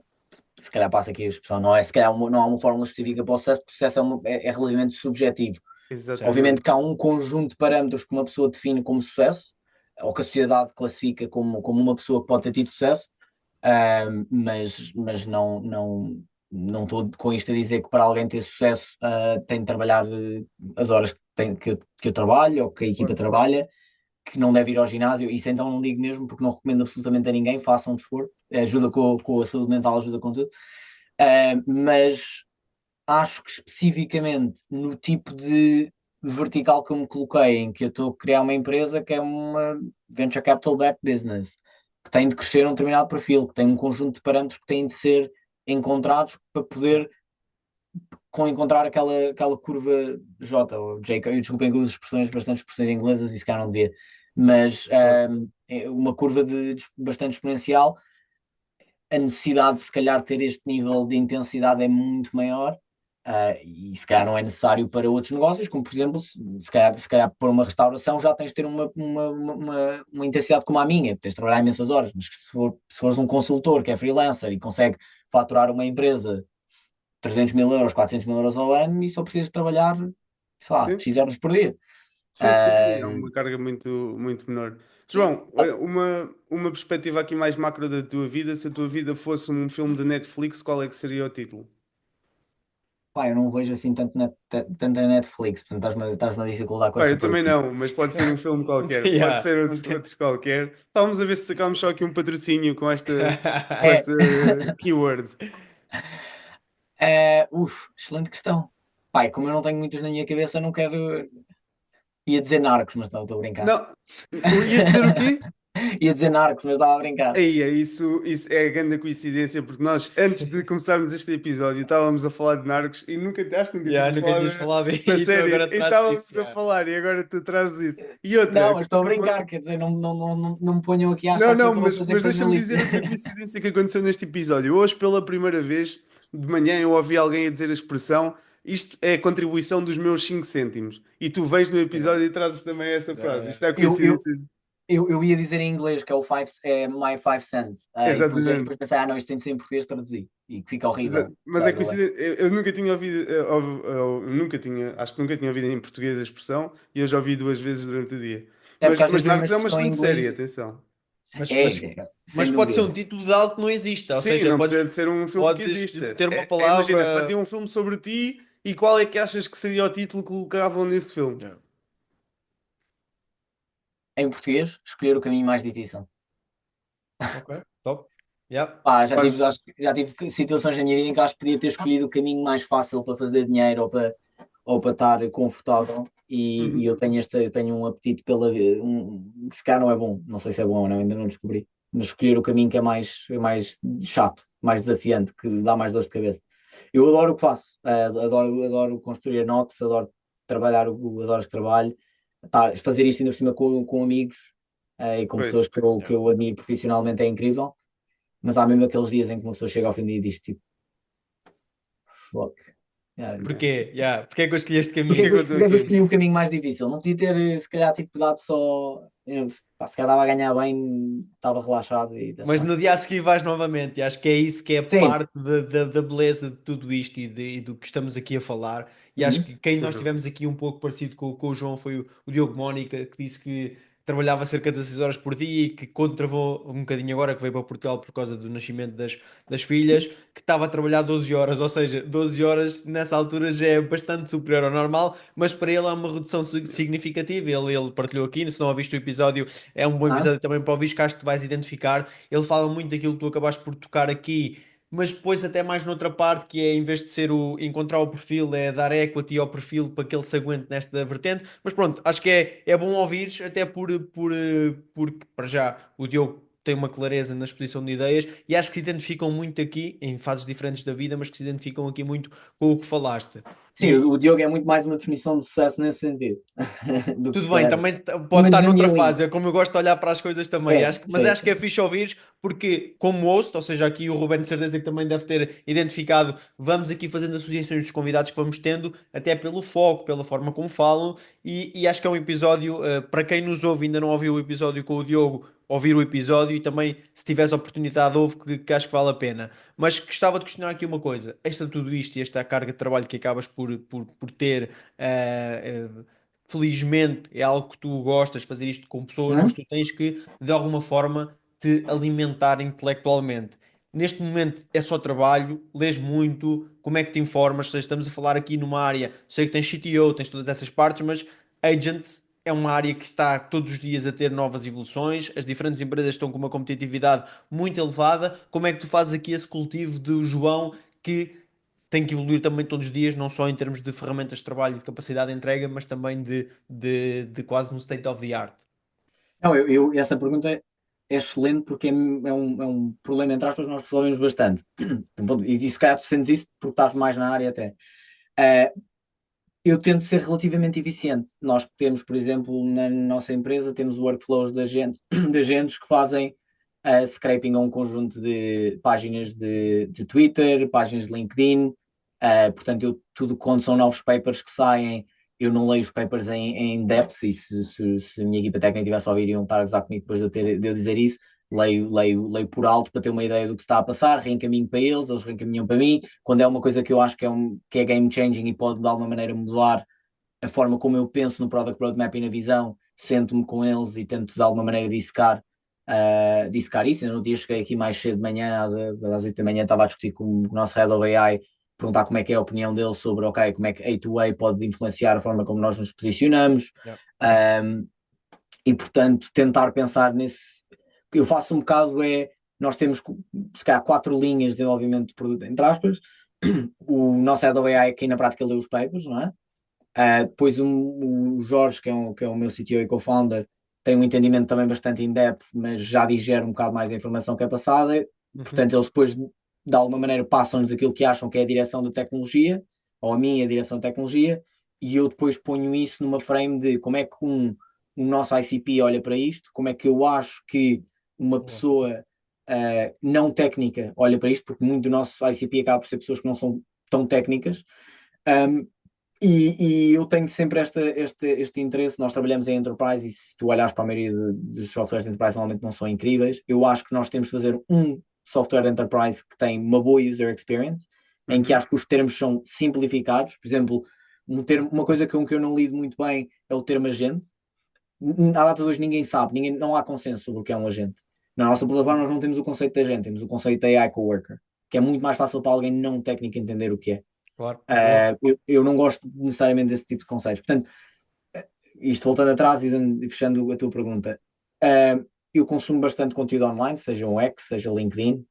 Se calhar passa aqui a expressão, não é? Se calhar não há uma fórmula específica para o sucesso, porque o sucesso é relativamente subjetivo. Exatamente. Obviamente que há um conjunto de parâmetros que uma pessoa define como sucesso, ou que a sociedade classifica como uma pessoa que pode ter tido sucesso, mas não estou com isto a dizer que para alguém ter sucesso tem de trabalhar as horas que eu trabalho ou que a equipa trabalha, que não deve ir ao ginásio. Isso então não digo mesmo, porque não recomendo absolutamente a ninguém, façam desporto, ajuda com a saúde mental, ajuda com tudo. Mas acho que especificamente no tipo de vertical que eu me coloquei, em que eu estou a criar uma empresa que é uma venture capital backed business, que tem de crescer um determinado perfil, que tem um conjunto de parâmetros que têm de ser encontrados para poder encontrar aquela curva J ou J, eu desculpem que eu uso bastante expressões inglesas e se calhar não devia, mas Força. é uma curva bastante exponencial. A necessidade de se calhar ter este nível de intensidade é muito maior, e se calhar não é necessário para outros negócios, como por exemplo, se calhar para uma restauração já tens de ter uma intensidade como a minha, tens de trabalhar imensas horas, mas se fores um consultor que é freelancer e consegue faturar uma empresa 300 mil euros, 400 mil euros ao ano e só precisas trabalhar, sei lá, Sim, X horas por dia. sim, sim, é Uh, uma carga muito, muito menor. sim. João, uma perspectiva aqui mais macro da tua vida, se a tua vida fosse um filme de Netflix, qual é que seria o título? Pá, eu não vejo assim tanta Netflix, portanto estás-me a dificultar com Pá, essa eu também pergunta. não, mas pode ser um filme qualquer, pode Yeah. ser outro qualquer. Estávamos a ver se sacámos só aqui um patrocínio com É, esta keyword. excelente questão. Pai, como eu não tenho muitas na minha cabeça, não quero. Ia dizer Narcos, mas não, estou a brincar. Não, ias dizer o quê? Ia dizer Narcos, mas estava a brincar. Aí, isso é a grande coincidência, porque nós, antes de começarmos este episódio, estávamos a falar de Narcos e acho que nunca Yeah, tínhamos nunca falado tínhamos falado na e tu série, agora e trazes estávamos isso. a Yeah. falar e agora tu trazes isso. E Não, outra, mas estou a brincar, quer dizer, não me ponham aqui a não, achar que eu não, estou a mas, fazer mas coisa deixa-me maligna. dizer outra coincidência que aconteceu neste episódio. Hoje, pela primeira vez de manhã, eu ouvi alguém a dizer a expressão: Isto é a contribuição dos meus 5 cêntimos. E tu vens no Yeah. episódio e trazes também essa Yeah, frase. yeah. Isto é a Eu, eu, coincidência. eu ia dizer em inglês que é é my five cents. E depois Exatamente. pensei, não, isto tem de ser em português traduzir. E que fica Exato. horrível. Mas é By the way. coincidente, eu nunca tinha ouvido, nunca tinha, acho que nunca tinha ouvido em português a expressão e eu já ouvi duas vezes durante o dia. É porque às Mas vezes mesmo a Narcos é uma expressão em excelente série, inglês atenção. Mas, é, mas, sem mas pode ser um dúvida. título de algo que não exista, ou Sim, seja, não precisa de ser um filme que podes exista. ter uma Imagina, palavra. fazia um filme sobre ti e qual é que achas que seria o título que colocavam nesse filme? Yeah. Em português, escolher o caminho mais difícil. Ok, top. Yeah. Pá, Faz... já tive situações na minha vida em que acho que podia ter escolhido o caminho mais fácil para fazer dinheiro ou para estar confortável. E Uhum. eu tenho um apetite pela vida. Se calhar não é bom, não sei se é bom ou não, ainda não descobri. Mas escolher o caminho que é mais chato, mais desafiante, que dá mais dor de cabeça. Eu adoro o que faço, adoro construir a Nox, adoro trabalhar as horas de trabalho, fazer isto ainda por cima com amigos e com Pois. pessoas que eu, que Yeah. eu admiro profissionalmente é incrível. Mas há mesmo aqueles dias em que uma pessoa chega ao fim do dia e diz tipo, fuck. Yeah. Porquê? Yeah. Porquê é que eu escolhi este Porquê é caminho? que eu estou Porquê é que eu aqui? escolhi o caminho mais difícil? Não podia ter, se calhar, tipo, dado só. Pá, se calhar estava a ganhar bem, estava relaxado e Mas está-se bem. no dia a seguir vais novamente, e acho que é isso que é Sim. parte da beleza de tudo isto e do que estamos aqui a falar. E acho Uhum. que quem Sem nós dúvida. tivemos aqui um pouco parecido com o João foi o Diogo Mónica, que disse que trabalhava cerca de 16 horas por dia e que quando travou um bocadinho agora, que veio para Portugal por causa do nascimento das filhas, que estava a trabalhar 12 horas, ou seja, 12 horas nessa altura já é bastante superior ao normal, mas para ele é uma redução significativa. Ele partilhou aqui, se não ouviste o episódio, é um bom Ah, episódio também para ouvir, que acho que te vais identificar. Ele fala muito daquilo que tu acabaste por tocar aqui, mas depois até mais noutra parte, que é em vez de ser encontrar o perfil, é dar equity ao perfil para que ele se aguente nesta vertente. Mas pronto, acho que é bom ouvires, até porque para já o Diogo tem uma clareza na exposição de ideias e acho que se identificam muito aqui, em fases diferentes da vida, mas que se identificam aqui muito com o que falaste. sim, E, o Diogo é muito mais uma definição de sucesso nesse sentido do que tudo se bem, calhar. também Pelo pode menos estar na noutra minha linha. fase, é como eu gosto de olhar para as coisas também. É, Mas sim, acho que é sim. fixe ouvires, porque como host, ou seja, aqui o Ruben de certeza que também deve ter identificado, vamos aqui fazendo associações dos convidados que vamos tendo, até pelo foco, pela forma como falam, e acho que é um episódio, para quem nos ouve e ainda não ouviu o episódio com o Diogo, ouvir o episódio e também, se tiveres a oportunidade, ouve que acho que vale a pena. Mas gostava de questionar aqui uma coisa: esta tudo isto e esta carga de trabalho que acabas por ter, felizmente é algo que tu gostas de fazer isto com pessoas, mas Hum? tu tens que, de alguma forma, te alimentar intelectualmente. Neste momento é só trabalho, lês muito, como é que te informas? Seja, estamos a falar aqui numa área, sei que tens CTO, tens todas essas partes, mas agents é uma área que está todos os dias a ter novas evoluções, as diferentes empresas estão com uma competitividade muito elevada. Como é que tu fazes aqui esse cultivo do João que tem que evoluir também todos os dias, não só em termos de ferramentas de trabalho e de capacidade de entrega, mas também de quase um state of the art? Não, essa pergunta é excelente porque é um problema, entre aspas, que nós resolvemos bastante. E se calhar tu sentes isso porque estás mais na área até. Eh, eu tento ser relativamente eficiente. Nós temos, por exemplo, na nossa empresa, temos workflows de agentes que fazem scraping a um conjunto de páginas de Twitter, páginas de LinkedIn. Portanto, tudo quando são novos papers que saem, eu não leio os papers em depth, e se a minha equipa técnica estivesse a ouvir, iam estar a gozar comigo depois de eu dizer isso. Leio por alto para ter uma ideia do que se está a passar, reencaminho para eles reencaminham para mim. Quando é uma coisa que eu acho que é game changing e pode de alguma maneira mudar a forma como eu penso no product roadmap e na visão, sento-me com eles e tento de alguma maneira dissecar isso. Eu no dia cheguei aqui mais cedo de manhã, às 8 da manhã, estava a discutir com o nosso Head of AI, perguntar como é que é a opinião dele sobre, ok, como é que A2A pode influenciar a forma como nós nos posicionamos. Yeah. Um, e portanto tentar pensar nesse. O que eu faço um bocado nós temos se calhar 4 linhas de desenvolvimento de produto, entre aspas. O nosso Head of AI aqui na prática lê os papers, não é? Depois o Jorge, que é o meu CTO e co-founder, tem um entendimento também bastante in-depth, mas já digere um bocado mais a informação que é passada. Portanto, eles depois, de alguma maneira, passam-nos aquilo que acham que é a direção da tecnologia, ou a minha direção da tecnologia, e eu depois ponho isso numa frame de como é que o nosso ICP olha para isto, como é que eu acho que uma pessoa não técnica olha para isto, porque muito do nosso ICP acaba por ser pessoas que não são tão técnicas. Um, e eu tenho sempre este interesse. Nós trabalhamos em enterprise e se tu olhares para a maioria dos softwares de enterprise, normalmente não são incríveis. Eu acho que nós temos de fazer um software de enterprise que tem uma boa user experience, em que acho que os termos são simplificados. Por exemplo, uma coisa que eu não lido muito bem é o termo agente. À data de hoje ninguém sabe, não há consenso sobre o que é um agente. Na nossa plataforma nós não temos o conceito de agente, temos o conceito de AI Coworker, que é muito mais fácil para alguém não técnico entender o que é. Claro. Eu não gosto necessariamente desse tipo de conceitos. Portanto, isto voltando atrás e fechando a tua pergunta, eu consumo bastante conteúdo online, seja um X, seja LinkedIn,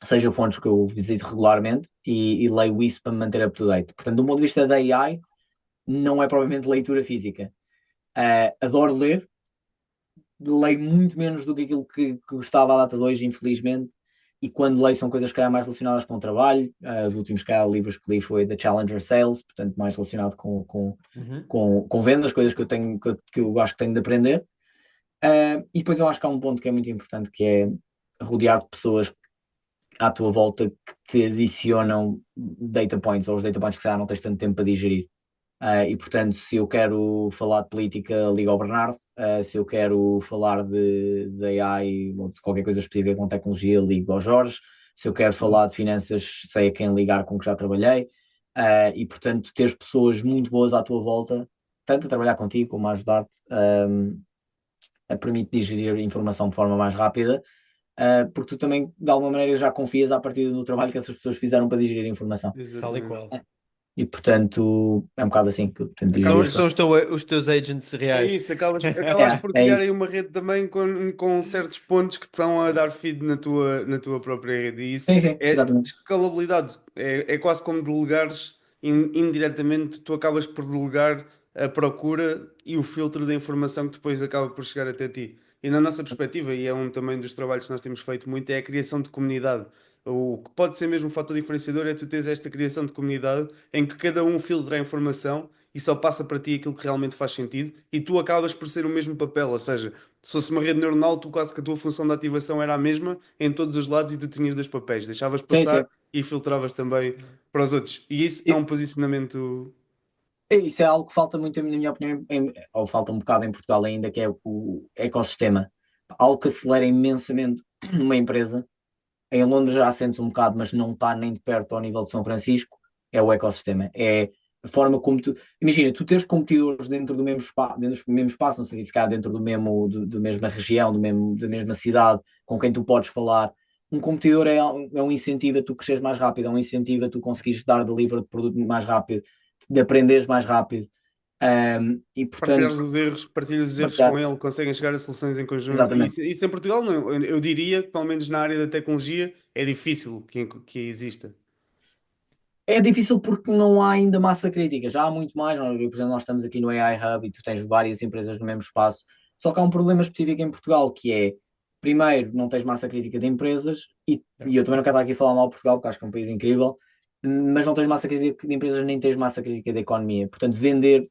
seja fontes que eu visito regularmente e leio isso para me manter up to date. Portanto, do ponto de vista da AI, não é provavelmente leitura física. Adoro ler, leio muito menos do que aquilo que gostava à data de hoje, infelizmente. E quando leio são coisas que é mais relacionadas com o trabalho. Os últimos livros que li foi The Challenger Sales, portanto mais relacionado com vendas, coisas que eu tenho que eu acho que tenho de aprender. E depois eu acho que há um ponto que é muito importante, que é rodear de pessoas à tua volta que te adicionam data points, ou os data points que já não tens tanto tempo para digerir. E portanto, se eu quero falar de política, ligo ao Bernardo. Se eu quero falar de AI ou de qualquer coisa específica com tecnologia, ligo ao Jorge. Se eu quero falar de finanças, sei a quem ligar com que já trabalhei. E portanto, teres pessoas muito boas à tua volta, tanto a trabalhar contigo como a ajudar-te, permite digerir a informação de forma mais rápida. Porque tu também, de alguma maneira, já confias à partida no trabalho que essas pessoas fizeram para digerir a informação. Tal e Exatamente. qual. E portanto, é um bocado assim que eu tento dizer São, as são coisas. os teus agents É reais. isso, acabas por É criar aí isso. uma rede também com certos pontos que estão a dar feed na tua própria rede. E isso Sim, sim, é exatamente. escalabilidade. É quase como delegares indiretamente, tu acabas por delegar a procura e o filtro da informação que depois acaba por chegar até ti. E na nossa perspectiva, e é um também dos trabalhos que nós temos feito muito, é a criação de comunidade. O que pode ser mesmo um fator diferenciador é tu teres esta criação de comunidade em que cada um filtra a informação e só passa para ti aquilo que realmente faz sentido e tu acabas por ser o mesmo papel, ou seja, se fosse uma rede neuronal, tu quase que a tua função de ativação era a mesma em todos os lados e tu tinhas dois papéis, deixavas Sim, passar sim. e filtravas também para os outros. E isso é E- um posicionamento. Isso é algo que falta muito, na minha opinião, ou falta um bocado em Portugal ainda, que é o ecossistema. algo que acelera imensamente uma empresa. Em Londres já sentes um bocado, mas não está nem de perto ao nível de São Francisco, é o ecossistema. É a forma como tu. Imagina, tu teres competidores dentro do mesmo espaço, não sei se calhar dentro do mesma região, da mesma cidade, com quem tu podes falar. Um competidor é um incentivo a tu cresceres mais rápido, é um incentivo a tu conseguires dar delivery de produto mais rápido, de aprenderes mais rápido. E portanto, Partilhas os erros partilhar, com ele, conseguem chegar a soluções em conjunto. E exatamente. isso em Portugal, não, eu diria que, pelo menos na área da tecnologia, é difícil que exista. É difícil porque não há ainda massa crítica, já há muito mais. Por exemplo, nós estamos aqui no AI Hub e tu tens várias empresas no mesmo espaço, só que há um problema específico em Portugal que é, primeiro, não tens massa crítica de empresas, e eu também não quero estar aqui a falar mal de Portugal, porque acho que é um país incrível, mas não tens massa crítica de empresas nem tens massa crítica da economia. Portanto, vender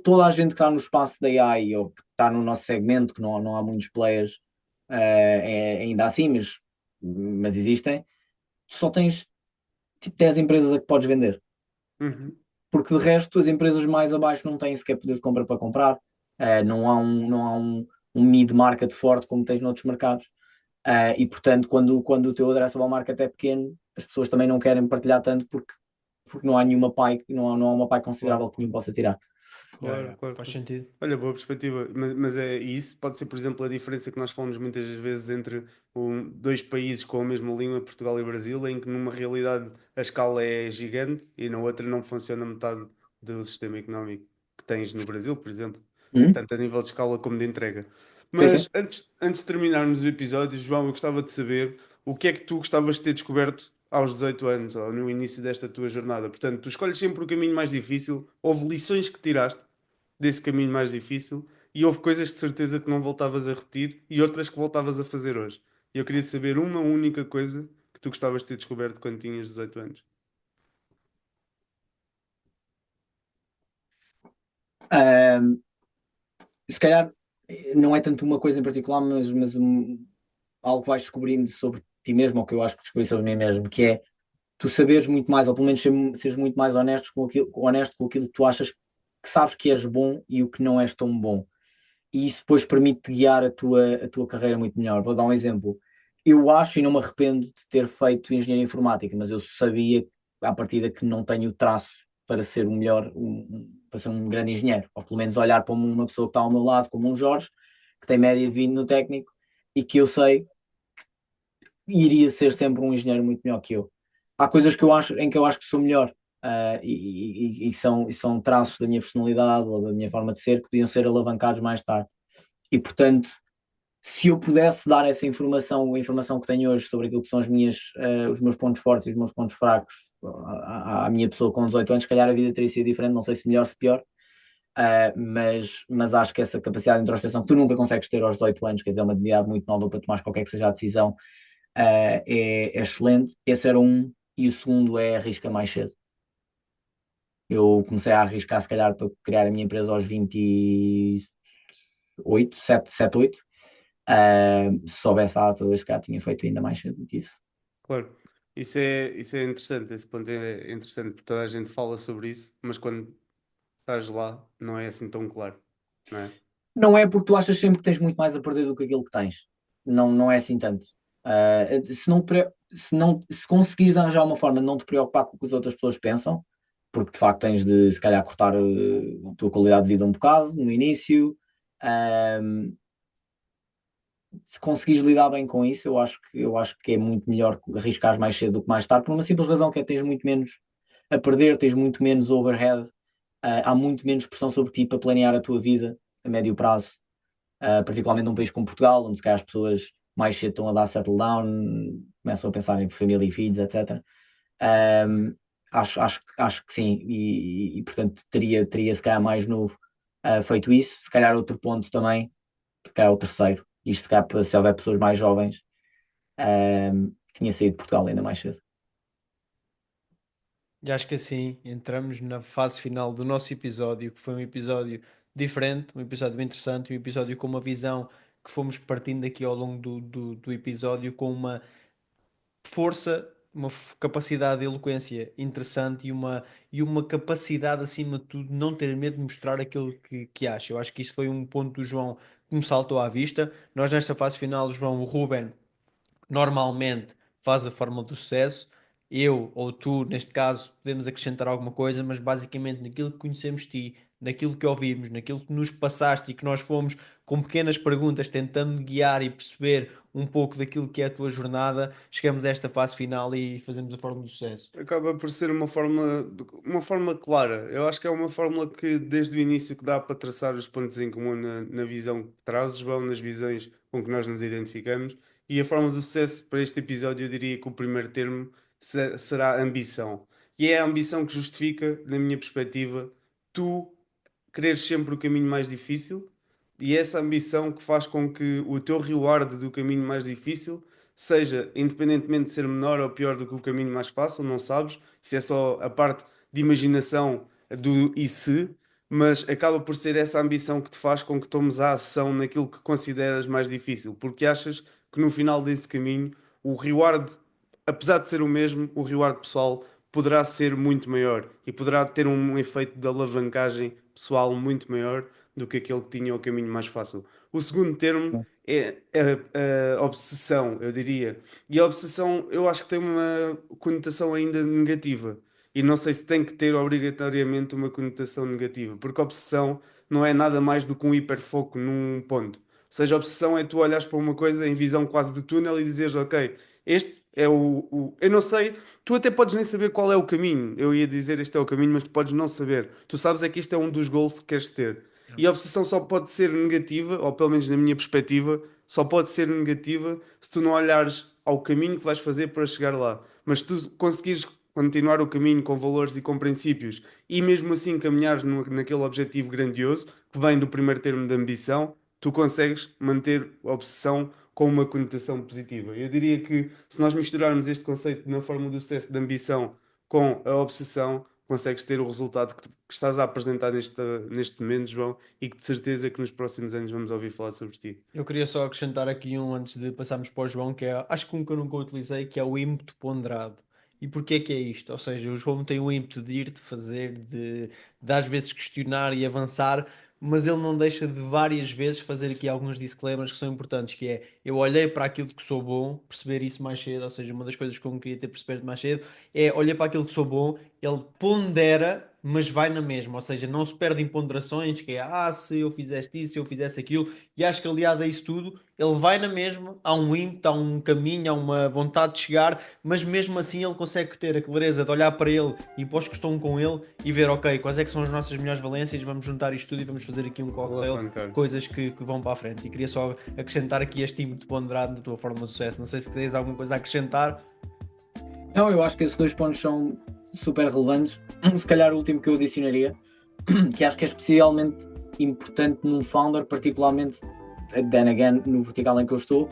toda a gente que está no espaço da AI ou que está no nosso segmento, que não há muitos players, ainda assim, mas existem, só tens tipo 10 empresas a que podes vender, Uhum. porque de resto as empresas mais abaixo não têm sequer poder de compra para comprar. Não há um mid-market forte como tens noutros mercados. E portanto, quando o teu addressable market é pequeno, as pessoas também não querem partilhar tanto porque não há nenhuma pie, não há uma pie Claro, considerável que nenhum possa tirar. claro, claro, Faz claro. sentido. Olha, boa perspectiva. Mas e isso pode ser, por exemplo, a diferença que nós falamos muitas vezes entre dois países com a mesma língua, Portugal e Brasil, em que numa realidade a escala é gigante e na outra não funciona metade do sistema económico que tens no Brasil, por exemplo, Hum? tanto a nível de escala como de entrega. Sim, sim. Mas antes de terminarmos o episódio, João, eu gostava de saber o que é que tu gostavas de ter descoberto aos 18 anos, ou no início desta tua jornada. Portanto, tu escolhes sempre o caminho mais difícil, houve lições que tiraste desse caminho mais difícil e houve coisas de certeza que não voltavas a repetir e outras que voltavas a fazer hoje. E eu queria saber uma única coisa que tu gostavas de ter descoberto quando tinhas 18 anos. Ahm, Se calhar não é tanto uma coisa em particular, mas algo que vais descobrindo sobre ti mesmo, ou que eu acho que descobri sobre mim mesmo, que é tu saberes muito mais, ou pelo menos seres muito mais honesto com aquilo que tu achas que sabes que és bom e o que não és tão bom. E isso depois permite-te guiar a tua carreira muito melhor. Vou dar um exemplo. Eu acho e não me arrependo de ter feito engenharia informática, mas eu sabia à partida que não tenho o traço para ser o melhor, para ser um grande engenheiro, ou pelo menos olhar para uma pessoa que está ao meu lado, como um Jorge, que tem média de 20 no técnico, e que eu sei iria ser sempre um engenheiro muito melhor que eu. Há coisas em que eu acho que sou melhor, e são traços da minha personalidade ou da minha forma de ser que podiam ser alavancados mais tarde. E portanto, se eu pudesse dar essa informação, a informação que tenho hoje sobre aquilo que são os meus pontos fortes e os meus pontos fracos à minha pessoa com 18 anos, se calhar a vida teria sido diferente, não sei se melhor, se pior. Mas acho que essa capacidade de introspeção que tu nunca consegues ter aos 18 anos, quer dizer, é uma idade muito nova para tomar qualquer que seja a decisão, é excelente. Esse era um, e o segundo é arrisca mais cedo. Eu comecei a arriscar, se calhar, para criar a minha empresa aos 28, 7, 8. Se soubesse a data hoje, se calhar tinha feito ainda mais cedo do que isso. Claro, isso é interessante, esse ponto é interessante, porque toda a gente fala sobre isso, mas quando estás lá não é assim tão claro, não é? Não é porque tu achas sempre que tens muito mais a perder do que aquilo que tens. Não é assim tanto. Se conseguires arranjar uma forma de não te preocupar com o que as outras pessoas pensam, porque de facto tens de, se calhar, cortar a tua qualidade de vida um bocado no início. Se conseguires lidar bem com isso, eu acho que é muito melhor arriscar mais cedo do que mais tarde, por uma simples razão que é que tens muito menos a perder, tens muito menos overhead, há muito menos pressão sobre ti para planear a tua vida a médio prazo, particularmente num país como Portugal, onde se calhar as pessoas mais cedo estão a dar settle down, começam a pensar em família e filhos, etc. Um, acho que sim, portanto teria se calhar mais novo feito isso, se calhar outro ponto também, se calhar o terceiro, isto se calhar se houver pessoas mais jovens, tinha saído de Portugal ainda mais cedo. E acho que assim entramos na fase final do nosso episódio, que foi um episódio diferente, um episódio interessante, um episódio com uma visão que fomos partindo aqui ao longo do episódio com uma força capacidade de eloquência interessante e uma capacidade, acima de tudo, de não ter medo de mostrar aquilo que acha. Eu acho que isso foi um ponto do João que me saltou à vista. Nós, nesta fase final, o João, o Ruben, normalmente faz a fórmula do sucesso. Eu ou tu, neste caso, podemos acrescentar alguma coisa, mas basicamente naquilo que conhecemos de ti, naquilo que ouvimos, naquilo que nos passaste e que nós fomos com pequenas perguntas tentando guiar e perceber um pouco daquilo que é a tua jornada, chegamos a esta fase final e fazemos a fórmula do sucesso. Acaba por ser uma fórmula clara. Eu acho que é uma fórmula que desde o início que dá para traçar os pontos em comum na visão que trazes, João, nas visões com que nós nos identificamos. E a fórmula do sucesso para este episódio, eu diria que o primeiro termo será ambição. E é a ambição que justifica, na minha perspectiva, tu quereres sempre o caminho mais difícil, e essa ambição que faz com que o teu reward do caminho mais difícil seja, independentemente de ser menor ou pior do que o caminho mais fácil, não sabes, isso é só a parte de imaginação do e se, mas acaba por ser essa ambição que te faz com que tomes a ação naquilo que consideras mais difícil, porque achas que no final desse caminho o reward, apesar de ser o mesmo, o reward pessoal poderá ser muito maior e poderá ter um efeito de alavancagem pessoal muito maior do que aquele que tinha o caminho mais fácil. O segundo termo é a obsessão, eu diria. E a obsessão, eu acho que tem uma conotação ainda negativa. E não sei se tem que ter obrigatoriamente uma conotação negativa, porque a obsessão não é nada mais do que um hiperfoco num ponto. Ou seja, a obsessão é tu olhares para uma coisa em visão quase de túnel e dizeres, ok, este é eu não sei, tu até podes nem saber qual é o caminho. Eu ia dizer este é o caminho, mas tu podes não saber. Tu sabes é que este é um dos goals que queres ter. E a obsessão só pode ser negativa, ou pelo menos na minha perspectiva, só pode ser negativa se tu não olhares ao caminho que vais fazer para chegar lá. Mas se tu conseguires continuar o caminho com valores e com princípios e mesmo assim caminhares naquele objetivo grandioso que vem do primeiro termo de ambição, tu consegues manter a obsessão com uma conotação positiva. Eu diria que se nós misturarmos este conceito na fórmula do sucesso de ambição com a obsessão, consegues ter o resultado que estás a apresentar neste momento, João, e que de certeza que nos próximos anos vamos ouvir falar sobre ti. Eu queria só acrescentar aqui um antes de passarmos para o João, que é, acho que um que eu nunca utilizei, que é o ímpeto ponderado. E porquê que é isto? Ou seja, o João tem o ímpeto de ir, de fazer, de às vezes questionar e avançar, mas ele não deixa de várias vezes fazer aqui alguns disclaimers que são importantes, que é, eu olhei para aquilo que sou bom, perceber isso mais cedo, ou seja, uma das coisas que eu queria ter percebido mais cedo, é olhar para aquilo que sou bom, ele pondera, mas vai na mesma, ou seja, não se perde em ponderações, que é, se eu fizeste isso, se eu fizesse aquilo, e acho que aliado a isso tudo, ele vai na mesma, há um ímpeto, há um caminho, há uma vontade de chegar, mas mesmo assim ele consegue ter a clareza de olhar para ele e para os que estão com ele e ver, ok, quais é que são as nossas melhores valências, vamos juntar isto tudo e vamos fazer aqui um cocktail, Alavancar. coisas que vão para a frente. E queria só acrescentar aqui este ímpeto ponderado da tua forma de sucesso. Não sei se tens alguma coisa a acrescentar. Não, eu acho que esses dois pontos são super relevantes. Se calhar o último que eu adicionaria, que acho que é especialmente importante num founder, particularmente, then again, no vertical em que eu estou,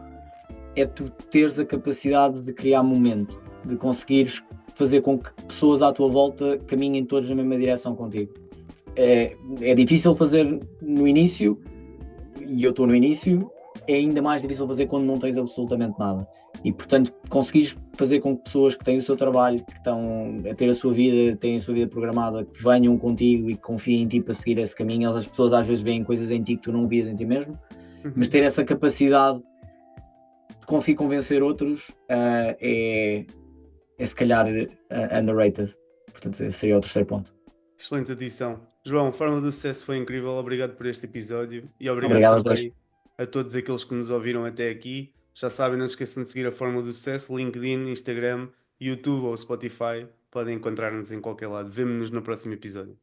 é tu teres a capacidade de criar momento, de conseguires fazer com que pessoas à tua volta caminhem todos na mesma direção contigo. É difícil fazer no início, e eu estou no início, é ainda mais difícil fazer quando não tens absolutamente nada. E portanto, conseguires fazer com que pessoas que têm o seu trabalho, que estão a ter a sua vida, têm a sua vida programada, que venham contigo e que confiem em ti para seguir esse caminho. As pessoas às vezes veem coisas em ti que tu não vias em ti mesmo, mas ter essa capacidade de conseguir convencer outros é se calhar underrated. Portanto, esse seria o terceiro ponto. Excelente adição. João, a Fórmula do Sucesso foi incrível. Obrigado por este episódio e obrigado Obrigado aos também a todos aqueles que nos ouviram até aqui. Já sabem, não se esqueçam de seguir a Fórmula do Sucesso, LinkedIn, Instagram, YouTube ou Spotify. Podem encontrar-nos em qualquer lado. Vemo-nos no próximo episódio.